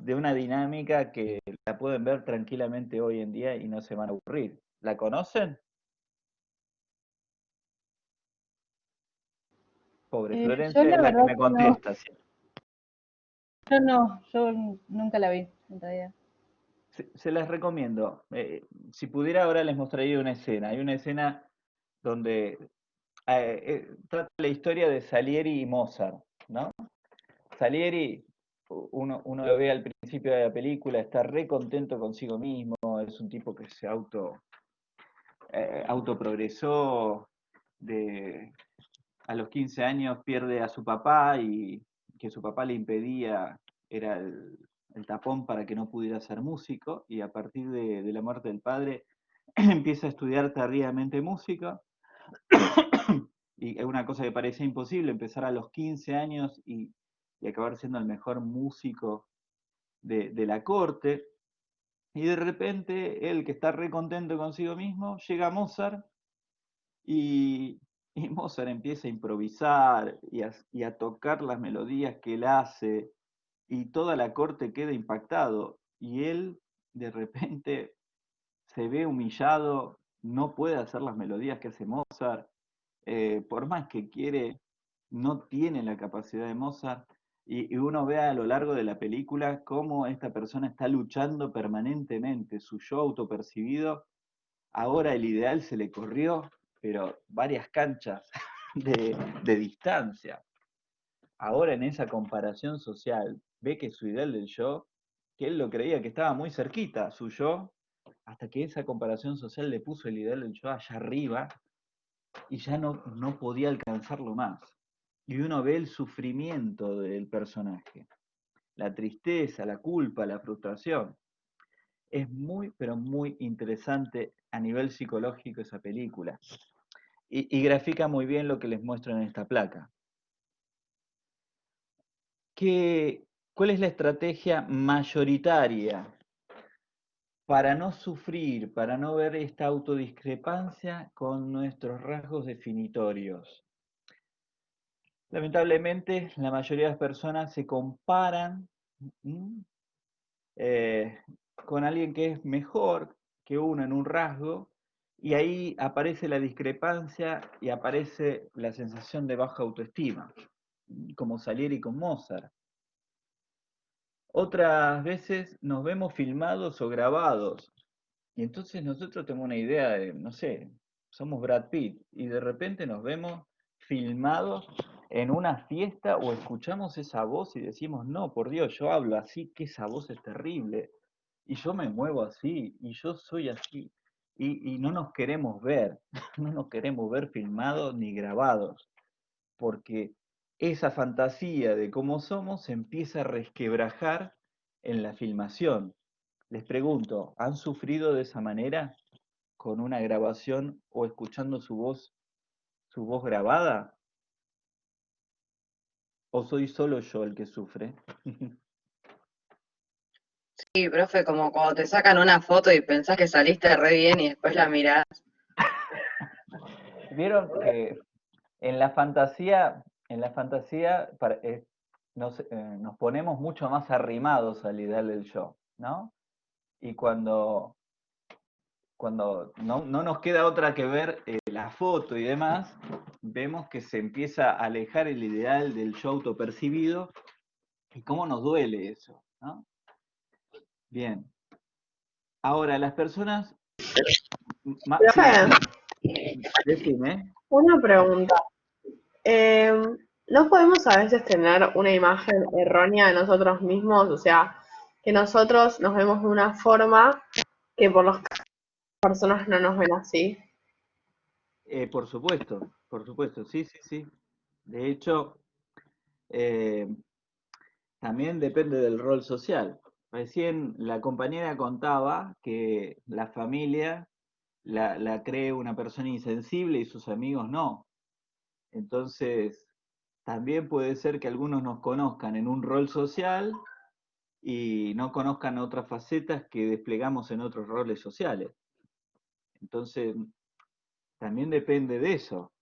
S1: de una dinámica que la pueden ver tranquilamente hoy en día y no se van a aburrir. ¿La conocen? Pobre
S6: Yo
S1: Florencia es
S6: la
S1: la que
S6: verdad
S1: me
S6: que no.
S1: contesta. ¿Sí?
S6: Yo no, yo nunca la vi, en realidad.
S1: Se las recomiendo. Si pudiera ahora les mostraría una escena. Hay una escena donde trata la historia de Salieri y Mozart, ¿no? Salieri, uno lo ve al principio de la película, está re contento consigo mismo, es un tipo que se autoprogresó, a los 15 años pierde a su papá y que su papá le impedía, era el tapón para que no pudiera ser músico, y a partir de la muerte del padre empieza a estudiar tardíamente música, y es una cosa que parecía imposible, empezar a los 15 años y acabar siendo el mejor músico de la corte, y de repente él, que está re contento consigo mismo, llega Mozart y, y Mozart empieza a improvisar y a tocar las melodías que él hace, y toda la corte queda impactado, y él de repente se ve humillado, no puede hacer las melodías que hace Mozart, por más que quiere, no tiene la capacidad de Mozart, y uno ve a lo largo de la película cómo esta persona está luchando permanentemente, su yo autopercibido, ahora el ideal se le corrió, pero varias canchas de distancia. Ahora en esa comparación social, ve que su ideal del yo, que él lo creía que estaba muy cerquita, su yo, hasta que esa comparación social le puso el ideal del yo allá arriba, y ya no podía alcanzarlo más. Y uno ve el sufrimiento del personaje, la tristeza, la culpa, la frustración. Es muy, pero muy interesante a nivel psicológico esa película. Y grafica muy bien lo que les muestro en esta placa. ¿Cuál es la estrategia mayoritaria para no sufrir, para no ver esta autodiscrepancia con nuestros rasgos definitorios? Lamentablemente, la mayoría de las personas se comparan con alguien que es mejor que uno en un rasgo, y ahí aparece la discrepancia y aparece la sensación de baja autoestima, como Salieri con Mozart. Otras veces nos vemos filmados o grabados, y entonces nosotros tenemos una idea de, no sé, somos Brad Pitt, y de repente nos vemos filmados en una fiesta o escuchamos esa voz y decimos, no, por Dios, yo hablo así, que esa voz es terrible, y yo me muevo así, y yo soy así, y no nos queremos ver, no nos queremos ver filmados ni grabados, porque esa fantasía de cómo somos se empieza a resquebrajar en la filmación. Les pregunto, ¿han sufrido de esa manera con una grabación o escuchando su voz grabada? ¿O soy solo yo el que sufre?
S4: Sí, profe, como cuando te sacan una foto y pensás que saliste re bien y después la mirás.
S1: Vieron que en la fantasía nos ponemos mucho más arrimados al ideal del yo, ¿no? Y cuando no nos queda otra que ver la foto y demás, vemos que se empieza a alejar el ideal del yo autopercibido, y cómo nos duele eso, ¿no? Bien. Ahora, las personas... Sí,
S2: Profe,
S1: decime.
S2: una pregunta. ¿No podemos a veces tener una imagen errónea de nosotros mismos? O sea, que nosotros nos vemos de una forma que por las personas no nos ven así.
S1: Por supuesto, sí, sí, sí. De hecho, eh, también depende del rol social. Recién la compañera contaba que la familia la cree una persona insensible y sus amigos no. Entonces, también puede ser que algunos nos conozcan en un rol social y no conozcan otras facetas que desplegamos en otros roles sociales. Entonces, también depende de eso.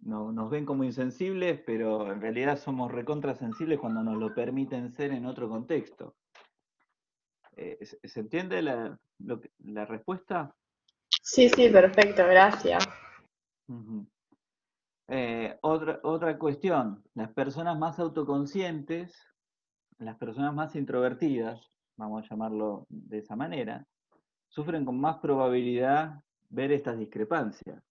S1: No, nos ven como insensibles, pero en realidad somos recontrasensibles cuando nos lo permiten ser en otro contexto. ¿Se entiende la respuesta?
S2: Sí, sí, perfecto, gracias.
S1: Ujú. Otra cuestión, las personas más autoconscientes las personas más introvertidas, vamos a llamarlo de esa manera, sufren con más probabilidad ver estas discrepancias.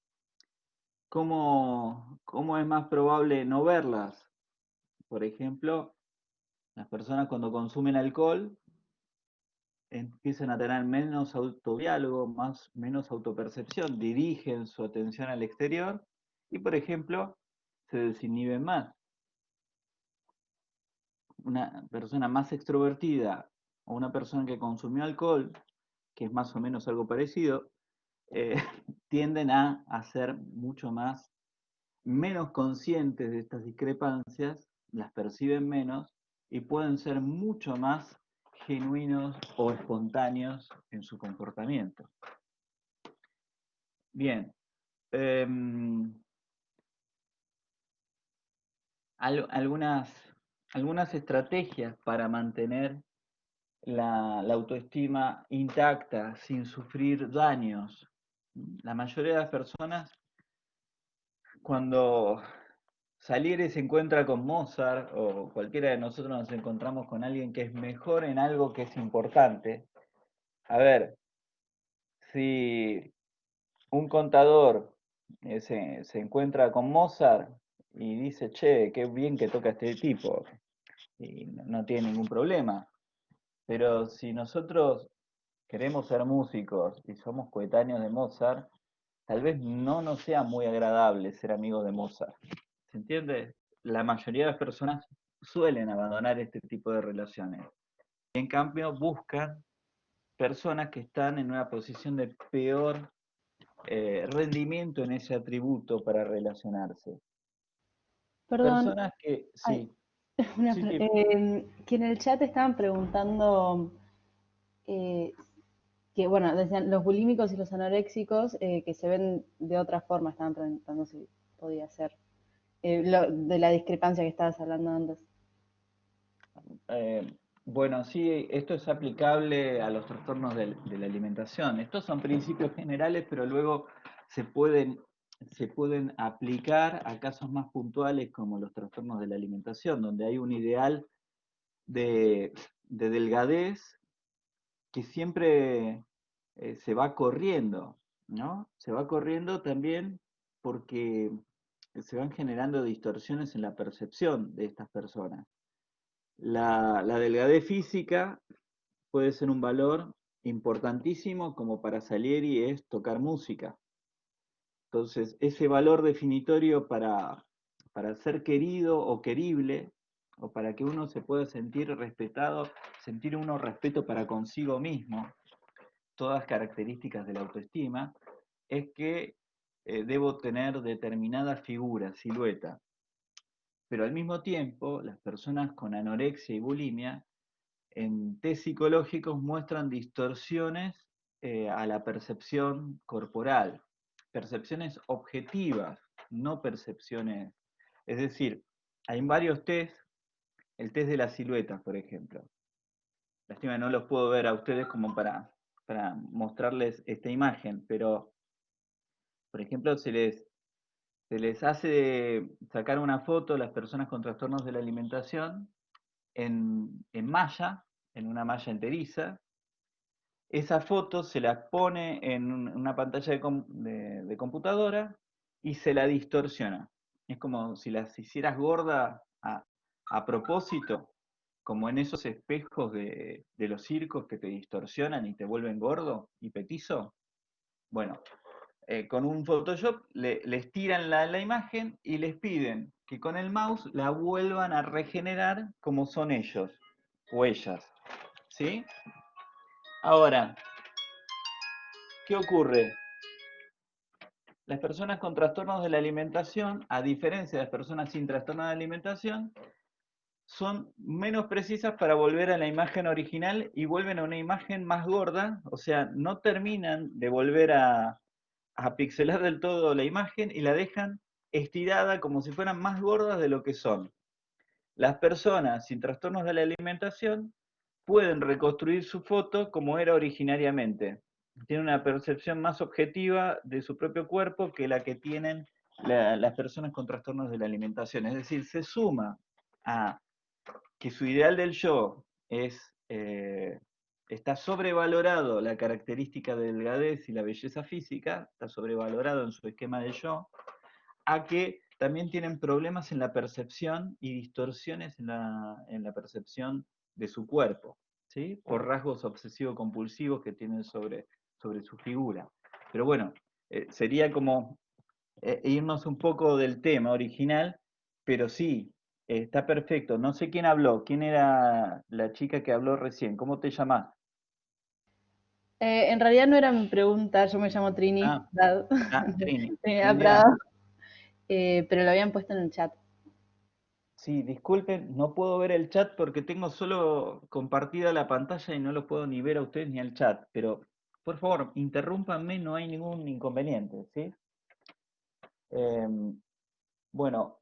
S1: ¿Cómo es más probable no verlas? Por ejemplo, las personas cuando consumen alcohol empiezan a tener menos autodiálogo, menos autopercepción, dirigen su atención al exterior y, por ejemplo, se desinhiben más. Una persona más extrovertida o una persona que consumió alcohol, que es más o menos algo parecido, tienden a ser mucho menos conscientes de estas discrepancias, las perciben menos y pueden ser mucho más genuinos o espontáneos en su comportamiento. Bien, algunas estrategias para mantener la autoestima intacta sin sufrir daños. La mayoría de las personas, cuando Salieri se encuentra con Mozart o cualquiera de nosotros nos encontramos con alguien que es mejor en algo que es importante. A ver, si un contador se encuentra con Mozart y dice, che, qué bien que toca este tipo, y no tiene ningún problema. Pero si nosotros queremos ser músicos y somos coetáneos de Mozart, tal vez no nos sea muy agradable ser amigos de Mozart. ¿Se entiende? La mayoría de las personas suelen abandonar este tipo de relaciones. En cambio, buscan personas que están en una posición de peor rendimiento en ese atributo para relacionarse.
S6: Perdón,
S1: Personas que,
S6: ay,
S1: sí,
S6: una
S1: sí,
S6: pre-
S1: sí,
S6: que en el chat estaban preguntando eh, que, bueno, decían los bulímicos y los anoréxicos que se ven de otra forma, estaban preguntando si podía ser. De la discrepancia que estabas hablando antes.
S1: bueno, sí, esto es aplicable a los trastornos de la alimentación. Estos son principios generales, pero luego se pueden aplicar a casos más puntuales como los trastornos de la alimentación, donde hay un ideal de delgadez que siempre se va corriendo, ¿no? Se va corriendo también porque se van generando distorsiones en la percepción de estas personas. La delgadez física puede ser un valor importantísimo, como para Salieri es tocar música. Entonces, ese valor definitorio para ser querido o querible, o para que uno se pueda sentir respetado, sentir uno respeto para consigo mismo, todas características de la autoestima, es que debo tener determinada figura, silueta. Pero al mismo tiempo, las personas con anorexia y bulimia en test psicológicos muestran distorsiones a la percepción corporal, percepciones objetivas, no percepciones. Es decir, hay varios test, el test de las siluetas, por ejemplo. Lástima, no los puedo ver a ustedes como para mostrarles esta imagen, pero, por ejemplo, se les hace sacar una foto a las personas con trastornos de la alimentación en malla, en una malla enteriza. Esa foto se la pone en una pantalla de computadora y se la distorsiona. Es como si las hicieras gorda a propósito, como en esos espejos de los circos que te distorsionan y te vuelven gordo y petizo. Bueno, con un Photoshop les tiran la imagen y les piden que con el mouse la vuelvan a regenerar como son ellos o ellas. ¿Sí? Ahora, ¿qué ocurre? Las personas con trastornos de la alimentación, a diferencia de las personas sin trastorno de alimentación, son menos precisas para volver a la imagen original y vuelven a una imagen más gorda, o sea, no terminan de volver a pixelar del todo la imagen y la dejan estirada como si fueran más gordas de lo que son. Las personas sin trastornos de la alimentación pueden reconstruir su foto como era originariamente. Tienen una percepción más objetiva de su propio cuerpo que la que tienen las personas con trastornos de la alimentación. Es decir, se suma a que su ideal del yo está sobrevalorado la característica de delgadez y la belleza física, está sobrevalorado en su esquema de yo, a que también tienen problemas en la percepción y distorsiones en la percepción de su cuerpo, ¿sí? Por rasgos obsesivo-compulsivos que tienen sobre su figura. Pero bueno, sería como irnos un poco del tema original, pero sí, está perfecto. No sé quién habló, quién era la chica que habló recién, ¿cómo te llamás?
S6: En realidad no era mi pregunta, yo me llamo
S1: Ah,
S6: Trinidad,
S1: Trini,
S6: Trinidad
S1: Trinidad.
S6: Prado, pero lo habían puesto en el chat.
S1: Sí, disculpen, no puedo ver el chat porque tengo solo compartida la pantalla y no lo puedo ni ver a ustedes ni al chat, pero por favor, interrúmpanme, no hay ningún inconveniente, ¿sí? Bueno,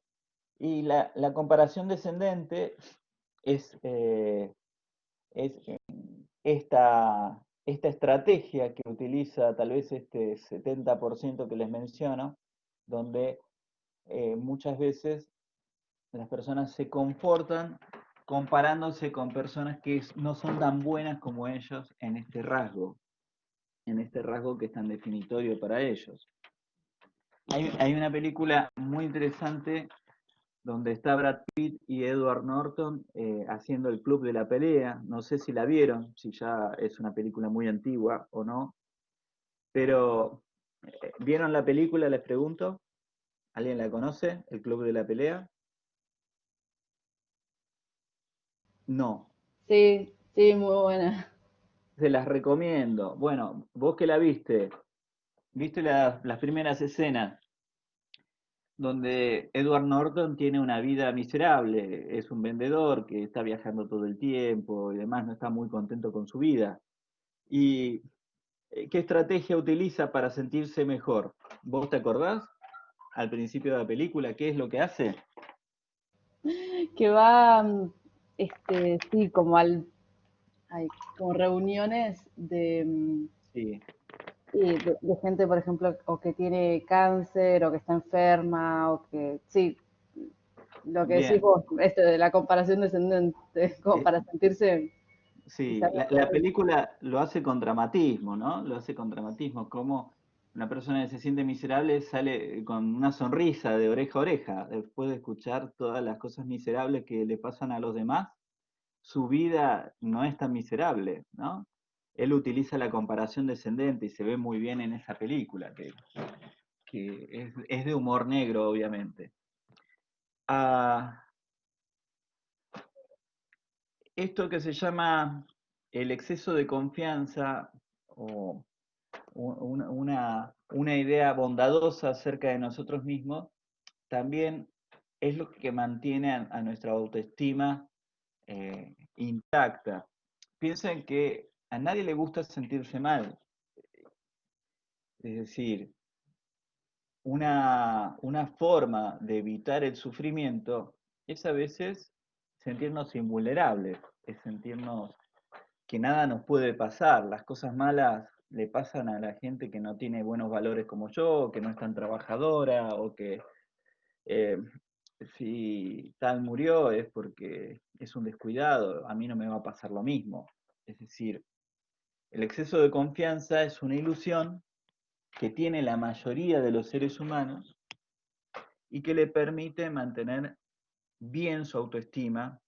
S1: y la comparación descendente es esta estrategia que utiliza tal vez este 70% que les menciono, donde muchas veces las personas se comportan comparándose con personas que no son tan buenas como ellos en este rasgo que es tan definitorio para ellos. Hay una película muy interesante donde está Brad Pitt y Edward Norton haciendo el Club de la Pelea. No sé si la vieron, si ya es una película muy antigua o no, pero ¿vieron la película? Les pregunto. ¿Alguien la conoce? ¿El Club de la Pelea? No.
S6: Sí, sí, muy buena.
S1: Se las recomiendo. Bueno, vos que la viste las primeras escenas donde Edward Norton tiene una vida miserable, es un vendedor que está viajando todo el tiempo y demás, no está muy contento con su vida. ¿Y qué estrategia utiliza para sentirse mejor? ¿Vos te acordás? Al principio de la película, ¿qué es lo que hace?
S6: Que va, sí, como como reuniones
S1: Sí,
S6: de gente, por ejemplo, o que tiene cáncer, o que está enferma, o que, sí, lo que decís
S1: bien.
S6: vos, esto de la comparación descendente, como
S1: Eh,
S6: para sentirse
S1: Sí,
S6: quizás
S1: la
S6: mejor.
S1: película lo hace con dramatismo, ¿no? Lo hace con dramatismo, como una persona que se siente miserable sale con una sonrisa de oreja a oreja, después de escuchar todas las cosas miserables que le pasan a los demás, su vida no es tan miserable, ¿no? Él utiliza la comparación descendente y se ve muy bien en esa película, que es de humor negro, obviamente. Ah, esto que se llama el exceso de confianza o una idea bondadosa acerca de nosotros mismos, también es lo que mantiene a nuestra autoestima intacta. Piensen que a nadie le gusta sentirse mal, es decir, una forma de evitar el sufrimiento es a veces sentirnos invulnerables, es sentirnos que nada nos puede pasar, las cosas malas le pasan a la gente que no tiene buenos valores como yo, que no es tan trabajadora, o que eh, si tal murió es porque es un descuidado, a mí no me va a pasar lo mismo. Es decir, el exceso de confianza es una ilusión que tiene la mayoría de los seres humanos y que le permite mantener bien su autoestima,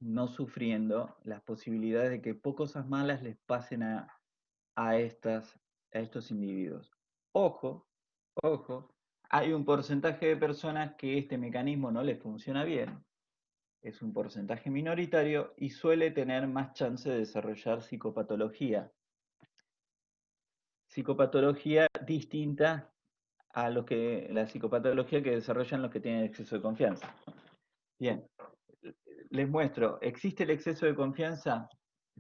S1: no sufriendo las posibilidades de que cosas malas les pasen a, estas, a estos individuos. Ojo, ojo, hay un porcentaje de personas que este mecanismo no les funciona bien, es un porcentaje minoritario y suele tener más chance de desarrollar psicopatología. Psicopatología distinta a la psicopatología que desarrollan los que tienen exceso de confianza. Bien, les muestro, ¿existe el exceso de confianza?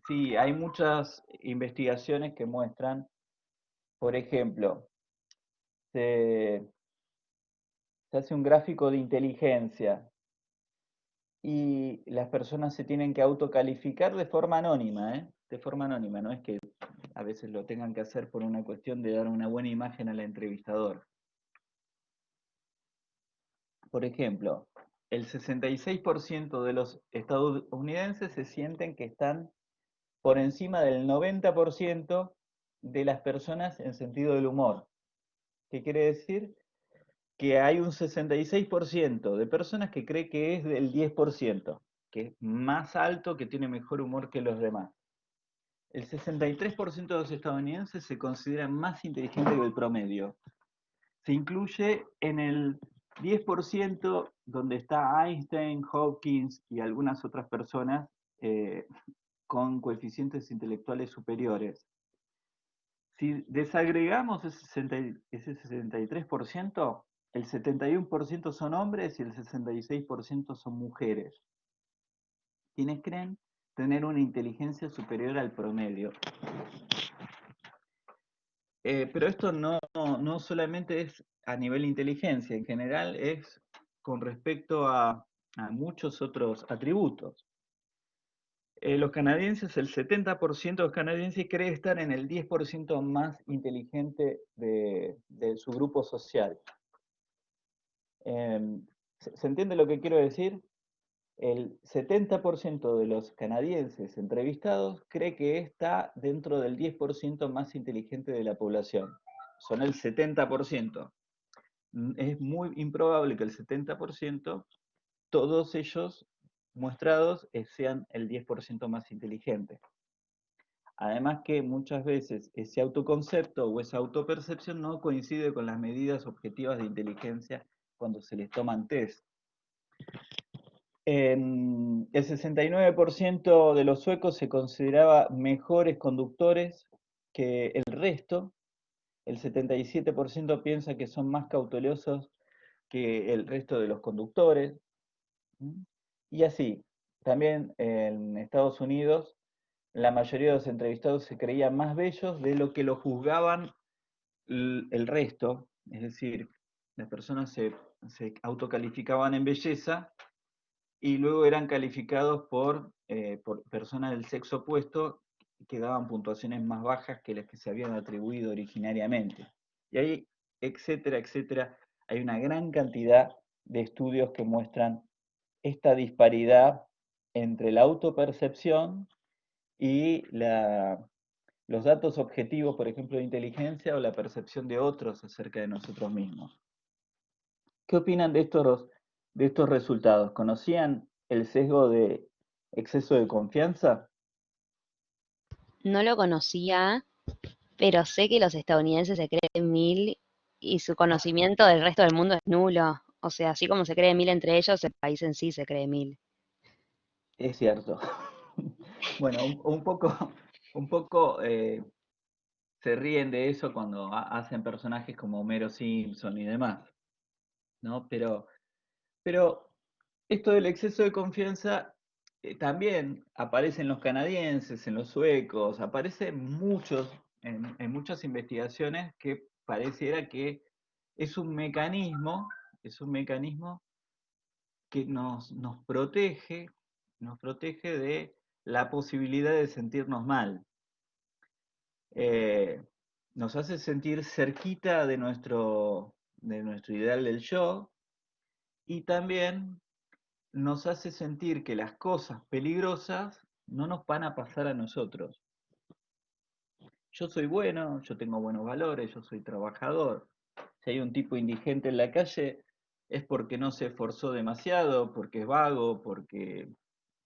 S1: Sí, hay muchas investigaciones que muestran, por ejemplo, se, se hace un gráfico de inteligencia y las personas se tienen que autocalificar de forma anónima, ¿eh? De forma anónima, no es que a veces lo tengan que hacer por una cuestión de dar una buena imagen al entrevistador. Por ejemplo, el 66% de los estadounidenses se sienten que están por encima del 90% de las personas en sentido del humor. ¿Qué quiere decir? Que hay un 66% de personas que cree que es del 10%, que es más alto, que tiene mejor humor que los demás. El 63% de los estadounidenses se consideran más inteligentes que el promedio. Se incluye en el 10% donde está Einstein, Hawkins y algunas otras personas con coeficientes intelectuales superiores. Si desagregamos ese 63%, el 71% son hombres y el 66% son mujeres. ¿Quiénes creen tener una inteligencia superior al promedio? Pero esto no solamente es a nivel de inteligencia, en general es con respecto a muchos otros atributos. Los canadienses, el 70% de los canadienses cree estar en el 10% más inteligente de su grupo social. ¿Se entiende lo que quiero decir? El 70% de los canadienses entrevistados cree que está dentro del 10% más inteligente de la población. Son el 70%. Es muy improbable que el 70%, todos ellos muestrados, sean el 10% más inteligente. Además que muchas veces ese autoconcepto o esa autopercepción no coincide con las medidas objetivas de inteligencia cuando se les toman test. El 69% de los suecos se consideraba mejores conductores que el resto. El 77% piensa que son más cautelosos que el resto de los conductores. Y así, también en Estados Unidos, la mayoría de los entrevistados se creían más bellos de lo que lo juzgaban el resto. Es decir, las personas se autocalificaban en belleza y luego eran calificados por personas del sexo opuesto que daban puntuaciones más bajas que las que se habían atribuido originariamente. Y ahí, etcétera, etcétera, hay una gran cantidad de estudios que muestran esta disparidad entre la autopercepción y los datos objetivos, por ejemplo, de inteligencia o la percepción de otros acerca de nosotros mismos. ¿Qué opinan de estos resultados? ¿Conocían el sesgo de exceso de confianza?
S3: No lo conocía, pero sé que los estadounidenses se creen mil y su conocimiento del resto del mundo es nulo. O sea, así como se cree mil entre ellos, el país en sí se cree mil.
S1: Es cierto. Bueno, un poco se ríen de eso cuando hacen personajes como Homero Simpson y demás, ¿no? Pero esto del exceso de confianza también aparece en los canadienses, en los suecos, aparece en muchas investigaciones que pareciera que es un mecanismo que nos protege de la posibilidad de sentirnos mal. Nos hace sentir cerquita de nuestro ideal del yo y también nos hace sentir que las cosas peligrosas no nos van a pasar a nosotros. Yo soy bueno, yo tengo buenos valores, yo soy trabajador. Si hay un tipo indigente en la calle, es porque no se esforzó demasiado, porque es vago, porque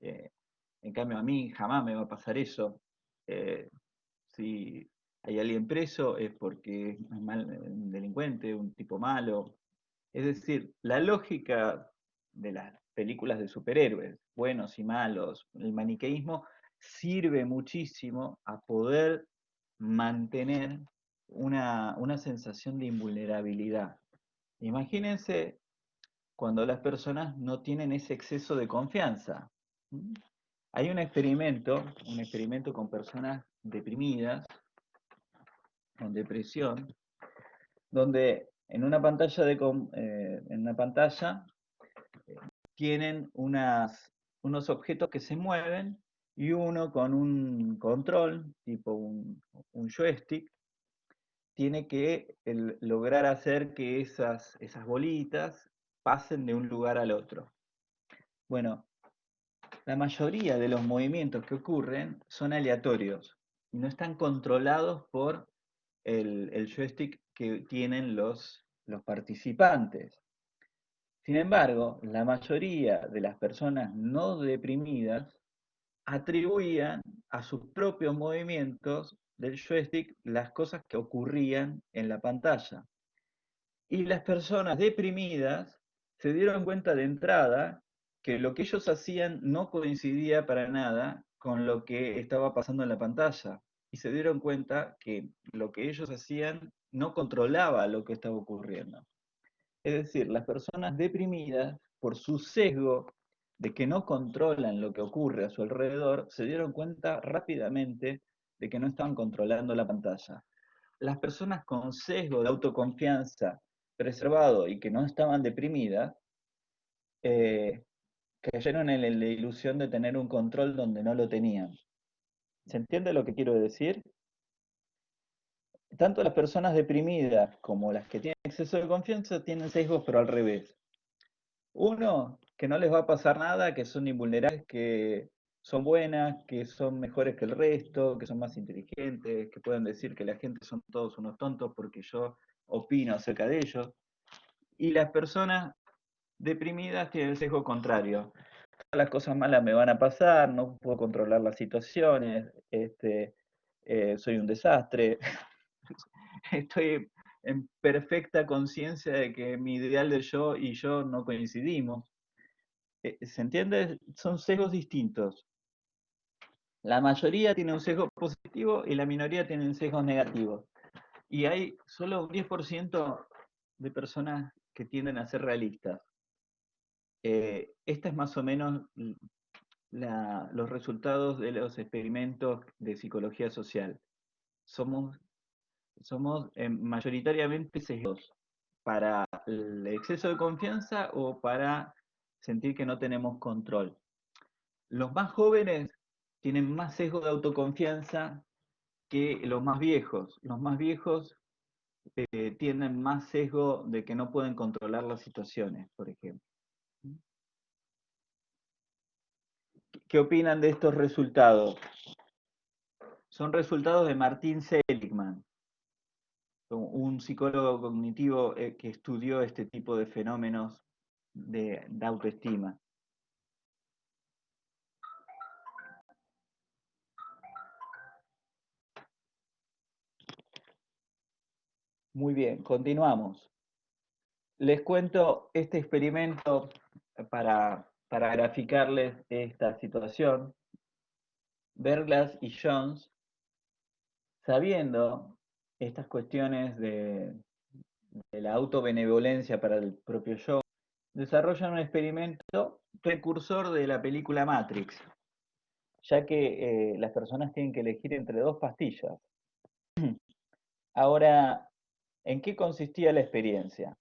S1: en cambio a mí jamás me va a pasar eso. Si hay alguien preso es porque es un delincuente, un tipo malo. Es decir, la lógica de las películas de superhéroes, buenos y malos, el maniqueísmo sirve muchísimo a poder mantener una sensación de invulnerabilidad. Imagínense cuando las personas no tienen ese exceso de confianza. Hay un experimento con personas deprimidas, con depresión, donde en una pantalla tienen unos objetos que se mueven y uno con un control, tipo un joystick, tiene que lograr hacer que esas bolitas pasen de un lugar al otro. Bueno, la mayoría de los movimientos que ocurren son aleatorios y no están controlados por el joystick que tienen los participantes. Sin embargo, la mayoría de las personas no deprimidas atribuían a sus propios movimientos del joystick las cosas que ocurrían en la pantalla. Y las personas deprimidas se dieron cuenta de entrada que lo que ellos hacían no coincidía para nada con lo que estaba pasando en la pantalla. Y se dieron cuenta que lo que ellos hacían no controlaba lo que estaba ocurriendo. Es decir, las personas deprimidas, por su sesgo de que no controlan lo que ocurre a su alrededor, se dieron cuenta rápidamente de que no estaban controlando la pantalla. Las personas con sesgo de autoconfianza preservado y que no estaban deprimidas, cayeron en la ilusión de tener un control donde no lo tenían. ¿Se entiende lo que quiero decir? Tanto las personas deprimidas como las que tienen exceso de confianza tienen sesgos, pero al revés. Uno, que no les va a pasar nada, que son invulnerables, que son buenas, que son mejores que el resto, que son más inteligentes, que pueden decir que la gente son todos unos tontos porque yo opino acerca de ellos. Y las personas deprimidas tienen el sesgo contrario. Las cosas malas me van a pasar, no puedo controlar las situaciones, soy un desastre, estoy en perfecta conciencia de que mi ideal de yo y yo no coincidimos. ¿Se entiende? Son sesgos distintos. La mayoría tiene un sesgo positivo y la minoría tiene sesgos negativos. Y hay solo un 10% de personas que tienden a ser realistas. Esta es más o menos los resultados de los experimentos de psicología social. Somos mayoritariamente sesgos para el exceso de confianza o para sentir que no tenemos control. Los más jóvenes tienen más sesgo de autoconfianza que los más viejos. Los más viejos tienen más sesgo de que no pueden controlar las situaciones, por ejemplo. ¿Qué opinan de estos resultados? Son resultados de Martin Seligman, un psicólogo cognitivo que estudió este tipo de fenómenos de autoestima. Muy bien, continuamos. Les cuento este experimento para graficarles esta situación. Berglas y Jones, sabiendo estas cuestiones de la autobenevolencia para el propio yo, desarrollan un experimento precursor de la película Matrix, ya que las personas tienen que elegir entre dos pastillas. Ahora, ¿en qué consistía la experiencia?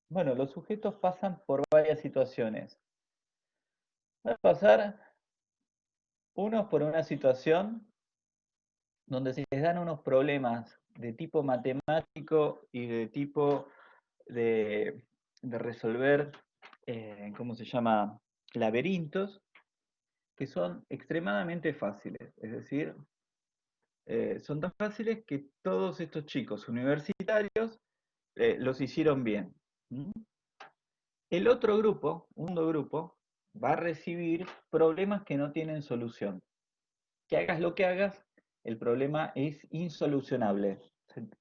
S1: Bueno, los sujetos pasan por varias situaciones. Van a pasar unos por una situación donde se les dan unos problemas de tipo matemático y de tipo de resolver, ¿cómo se llama? Laberintos, que son extremadamente fáciles. Es decir, son tan fáciles que todos estos chicos universitarios los hicieron bien. ¿Mm? El otro grupo, un segundo grupo, va a recibir problemas que no tienen solución. Que hagas lo que hagas, el problema es insolucionable.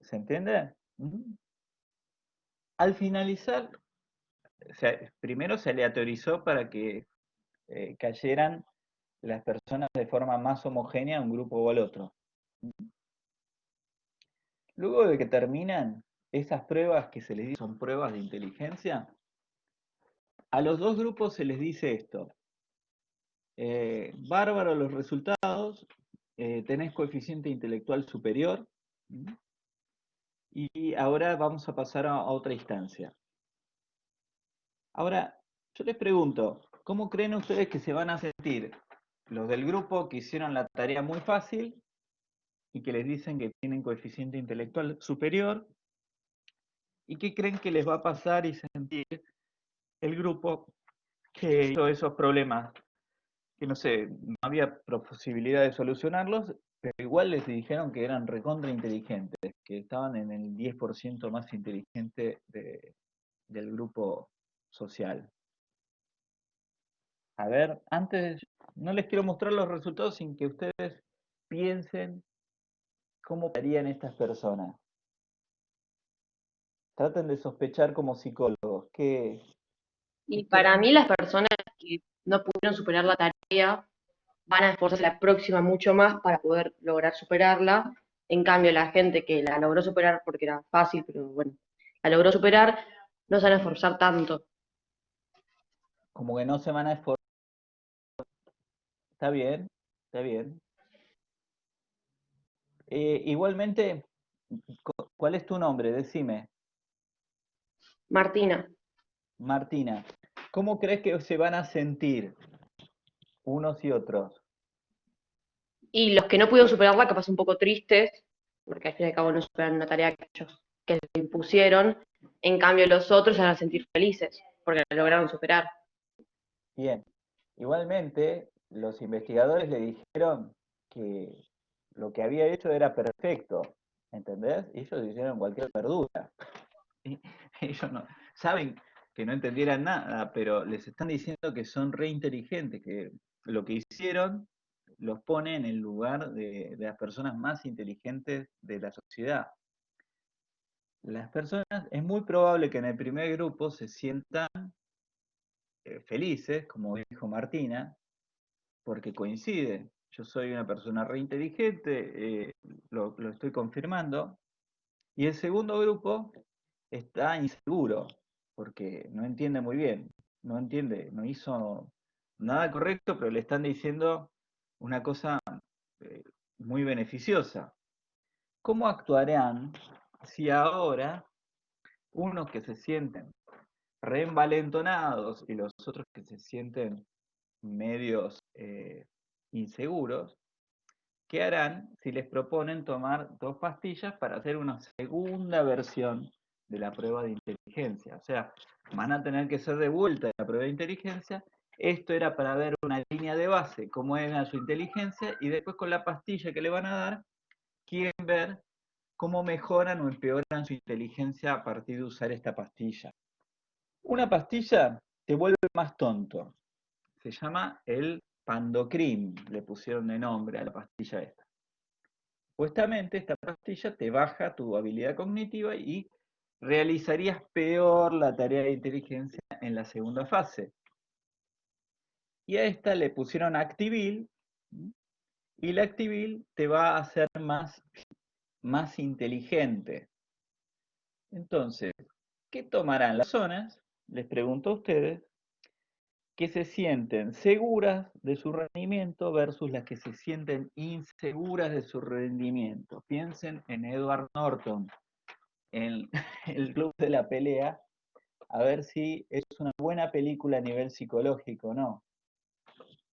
S1: ¿Se entiende? ¿Mm? Al finalizar, primero se aleatorizó para que cayeran las personas de forma más homogénea a un grupo o al otro. Luego de que terminan esas pruebas que se les dice son pruebas de inteligencia, a los dos grupos se les dice esto. Bárbaro los resultados, tenés coeficiente intelectual superior, y ahora vamos a pasar a otra instancia. Ahora, yo les pregunto, ¿cómo creen ustedes que se van a sentir los del grupo que hicieron la tarea muy fácil y que les dicen que tienen coeficiente intelectual superior? ¿Y qué creen que les va a pasar y sentir el grupo hizo esos problemas que no sé, no había posibilidad de solucionarlos, pero igual les dijeron que eran recontra inteligentes, que estaban en el 10% más inteligente del grupo social. A ver, antes, no les quiero mostrar los resultados sin que ustedes piensen cómo harían estas personas. Traten de sospechar como psicólogos.
S7: Y para mí las personas que no pudieron superar la tarea van a esforzarse la próxima mucho más para poder lograr superarla. En cambio, la gente que la logró superar porque era fácil, pero bueno, la logró superar, no se van a esforzar tanto.
S1: Como que no se van a esforzar. Está bien, está bien. Igualmente, ¿cuál es tu nombre? Decime.
S7: Martina,
S1: Martina, ¿cómo crees que se van a sentir unos y otros?
S7: y los que no pudieron superarla, capaz un poco tristes, porque al fin y al cabo no superan una tarea que ellos que se impusieron, en cambio los otros se van a sentir felices, porque la lograron superar.
S1: Bien, igualmente los investigadores le dijeron que lo que había hecho era perfecto, ¿entendés? Ellos hicieron cualquier verdura. Y ellos no, saben que no entendieran nada, pero les están diciendo que son re inteligentes, que lo que hicieron los pone en el lugar de las personas más inteligentes de la sociedad. Las personas, es muy probable que en el primer grupo se sientan felices, como dijo Martina, porque coincide. Yo soy una persona re inteligente, lo estoy confirmando. Y el segundo grupo está inseguro, porque no entiende muy bien, no entiende, no hizo nada correcto, pero le están diciendo una cosa muy beneficiosa. ¿Cómo actuarán si ahora unos que se sienten reenvalentonados y los otros que se sienten medios inseguros, qué harán si les proponen tomar 2 pastillas para hacer una segunda versión de la prueba de inteligencia? O sea, van a tener que ser de vuelta la prueba de inteligencia. Esto era para ver una línea de base, cómo era su inteligencia, y después con la pastilla que le van a dar, quieren ver cómo mejoran o empeoran su inteligencia a partir de usar esta pastilla. Una pastilla te vuelve más tonto. Se llama el Pandocrin, le pusieron de nombre a la pastilla esta. Supuestamente esta pastilla te baja tu habilidad cognitiva y realizarías peor la tarea de inteligencia en la segunda fase. Y a esta le pusieron Activil, y la Activil te va a hacer más inteligente. Entonces, ¿qué tomarán las personas? Les pregunto a ustedes, que se sienten seguras de su rendimiento versus las que se sienten inseguras de su rendimiento. Piensen en Edward Norton, en el club de la pelea, a ver si es una buena película a nivel psicológico o no.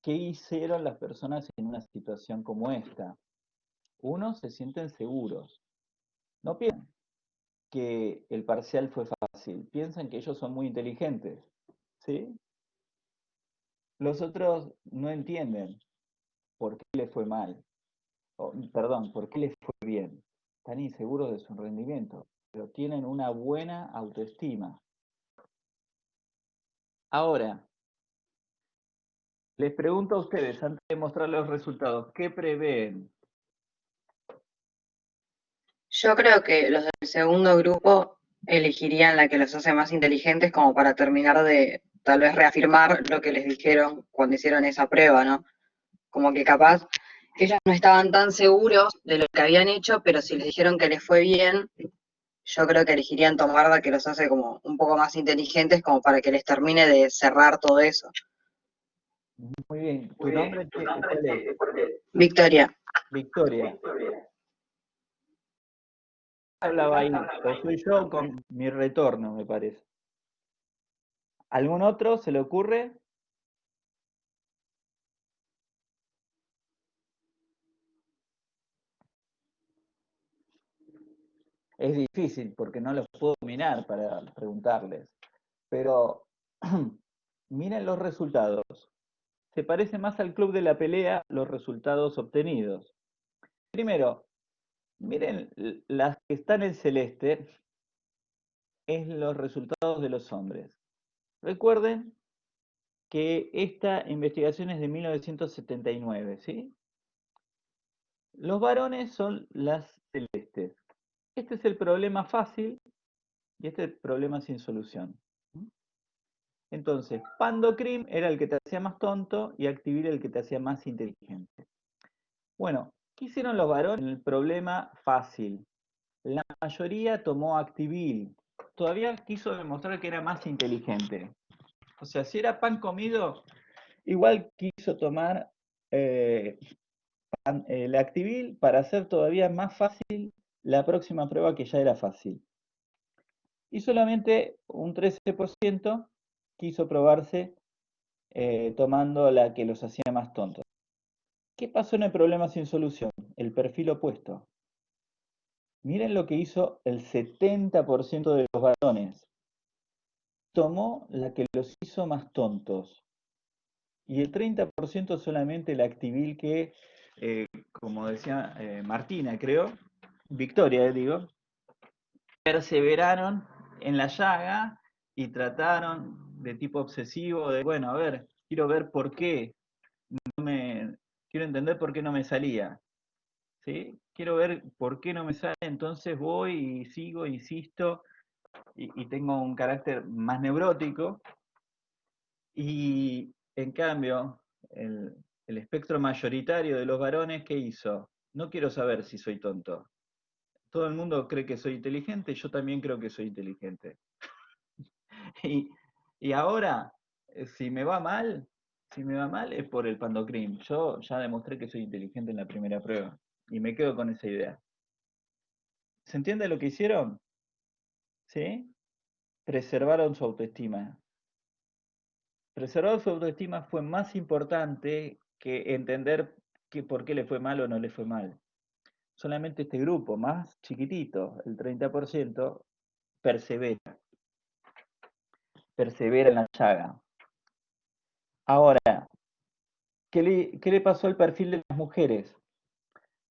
S1: ¿Qué hicieron las personas en una situación como esta? Unos se sienten seguros. No piensan que el parcial fue fácil, piensan que ellos son muy inteligentes, ¿sí? Los otros no entienden por qué les fue mal, perdón, por qué les fue bien. Están inseguros de su rendimiento, pero tienen una buena autoestima. Ahora, les pregunto a ustedes, antes de mostrar los resultados, ¿qué prevén?
S4: Yo creo que los del segundo grupo elegirían la que los hace más inteligentes como para terminar de tal vez reafirmar lo que les dijeron cuando hicieron esa prueba, ¿no? Como que capaz ellos no estaban tan seguros de lo que habían hecho, pero si les dijeron que les fue bien, yo creo que elegirían tomar la que los hace como un poco más inteligentes como para que les termine de cerrar todo eso.
S1: Muy bien, ¿tu nombre cuál es?
S4: Victoria.
S1: Victoria. Hablaba ahí, o soy yo con mi retorno, me parece. ¿Algún otro se le ocurre? Es difícil porque no los puedo mirar para preguntarles, pero miren los resultados. Se parece más al club de la pelea los resultados obtenidos. Primero, miren las que están en celeste, es los resultados de los hombres. Recuerden que esta investigación es de 1979, ¿sí? Los varones son las celestes. Este es el problema fácil y este es el problema sin solución. Entonces, Pandocrim era el que te hacía más tonto y Activir el que te hacía más inteligente. Bueno, ¿qué hicieron los varones en el problema fácil? La mayoría tomó Activil. Todavía quiso demostrar que era más inteligente. O sea, si era pan comido, igual quiso tomar el Activil para hacer todavía más fácil la próxima prueba que ya era fácil. Y solamente un 13% quiso probarse tomando la que los hacía más tontos. ¿Qué pasó en el problema sin solución? El perfil opuesto. Miren lo que hizo el 70% de los varones. Tomó la que los hizo más tontos. Y el 30% solamente el Activil que, como decía Martina, creo, Victoria, digo, perseveraron en la llaga y trataron de tipo obsesivo de, bueno, a ver, quiero ver por qué, quiero entender por qué no me salía, ¿sí? Quiero ver por qué no me sale, entonces voy y sigo, insisto, y tengo un carácter más neurótico, y en cambio, el espectro mayoritario de los varones, ¿qué hizo? No quiero saber si soy tonto. Todo el mundo cree que soy inteligente, yo también creo que soy inteligente. Y ahora, si me va mal, es por el Pandocrim. Yo ya demostré que soy inteligente en la primera prueba y me quedo con esa idea. ¿Se entiende lo que hicieron? ¿Sí? Preservaron su autoestima. Preservar su autoestima fue más importante que entender por qué le fue mal o no le fue mal. Solamente este grupo más chiquitito, el 30%, persevera en la llaga. Ahora, ¿qué le pasó al perfil de las mujeres?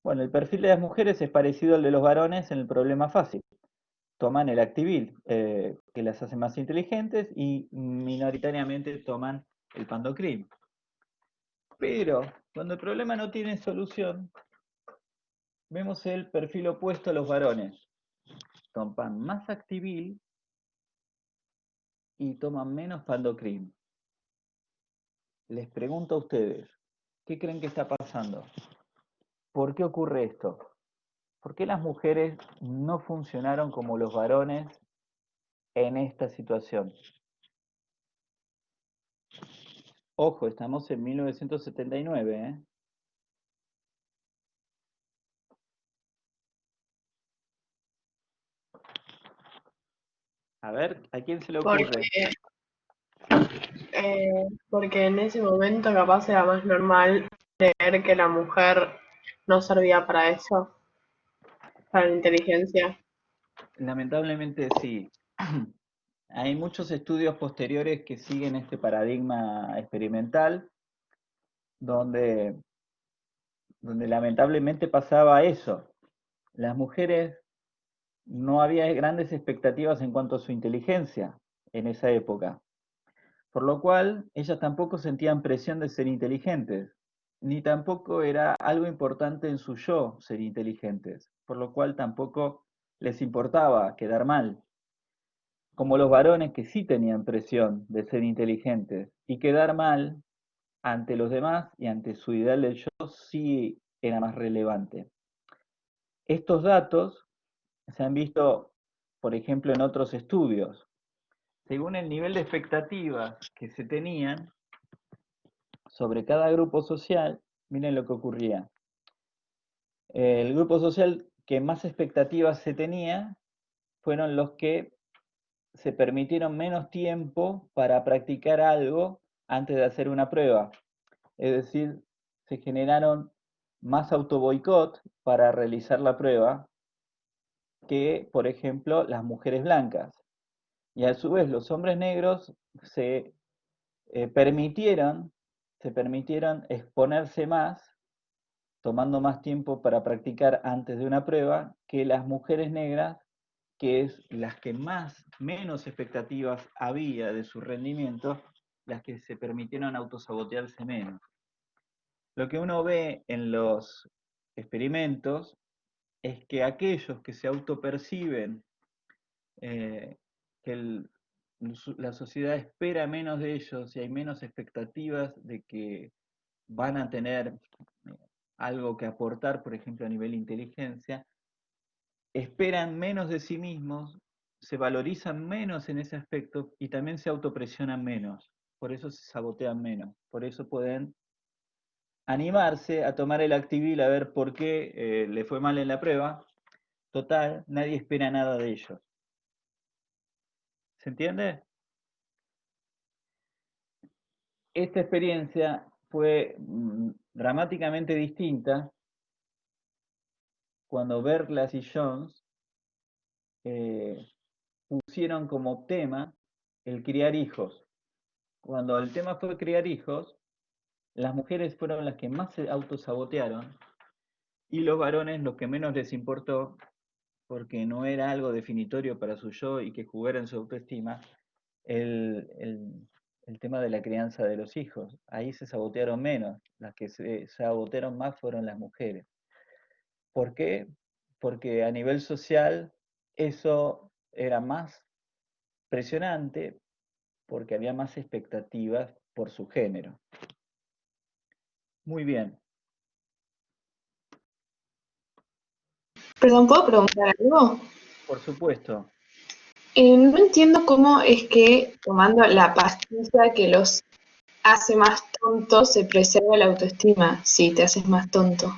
S1: Bueno, el perfil de las mujeres es parecido al de los varones en el problema fácil. Toman el Activil, que las hace más inteligentes, y minoritariamente toman el Pandocrim. Pero cuando el problema no tiene solución, vemos el perfil opuesto a los varones. Toman más Activil y toman menos Pandocrim. Les pregunto a ustedes, ¿qué creen que está pasando? ¿Por qué ocurre esto? ¿Por qué las mujeres no funcionaron como los varones en esta situación? Ojo, estamos en 1979, ¿eh? A ver, ¿a quién se le ocurre?
S2: Porque en ese momento capaz era más normal creer que la mujer no servía para eso, para la inteligencia.
S1: Lamentablemente sí. Hay muchos estudios posteriores que siguen este paradigma experimental, donde lamentablemente pasaba eso. Las mujeres no había grandes expectativas en cuanto a su inteligencia en esa época, por lo cual ellas tampoco sentían presión de ser inteligentes, ni tampoco era algo importante en su yo ser inteligentes, por lo cual tampoco les importaba quedar mal, como los varones que sí tenían presión de ser inteligentes, y quedar mal ante los demás y ante su ideal del yo sí era más relevante. Estos datos se han visto, por ejemplo, en otros estudios. Según el nivel de expectativas que se tenían sobre cada grupo social, miren lo que ocurría. El grupo social que más expectativas se tenía fueron los que se permitieron menos tiempo para practicar algo antes de hacer una prueba. Es decir, se generaron más autoboicot para realizar la prueba que, por ejemplo, las mujeres blancas. Y a su vez los hombres negros se se permitieron exponerse más, tomando más tiempo para practicar antes de una prueba, que las mujeres negras, que es las que menos expectativas había de su rendimiento, las que se permitieron autosabotearse menos. Lo que uno ve en los experimentos es que aquellos que se autoperciben que la sociedad espera menos de ellos y hay menos expectativas de que van a tener algo que aportar, por ejemplo, a nivel inteligencia, esperan menos de sí mismos, se valorizan menos en ese aspecto y también se autopresionan menos. Por eso se sabotean menos. Por eso pueden animarse a tomar el Activil a ver por qué le fue mal en la prueba. Total, nadie espera nada de ellos. ¿Se entiende? Esta experiencia fue dramáticamente distinta cuando Berglas y Jones pusieron como tema el criar hijos. Cuando el tema fue criar hijos, las mujeres fueron las que más se autosabotearon y los varones los que menos les importó, porque no era algo definitorio para su yo y que jugara en su autoestima, el tema de la crianza de los hijos. Ahí se sabotearon menos, las que se sabotearon más fueron las mujeres. ¿Por qué? Porque a nivel social eso era más presionante, porque había más expectativas por su género. Muy bien.
S2: Perdón, ¿puedo preguntar algo?
S1: Por supuesto.
S2: No entiendo cómo es que tomando la pastilla que los hace más tontos se preserva la autoestima si te haces más tonto.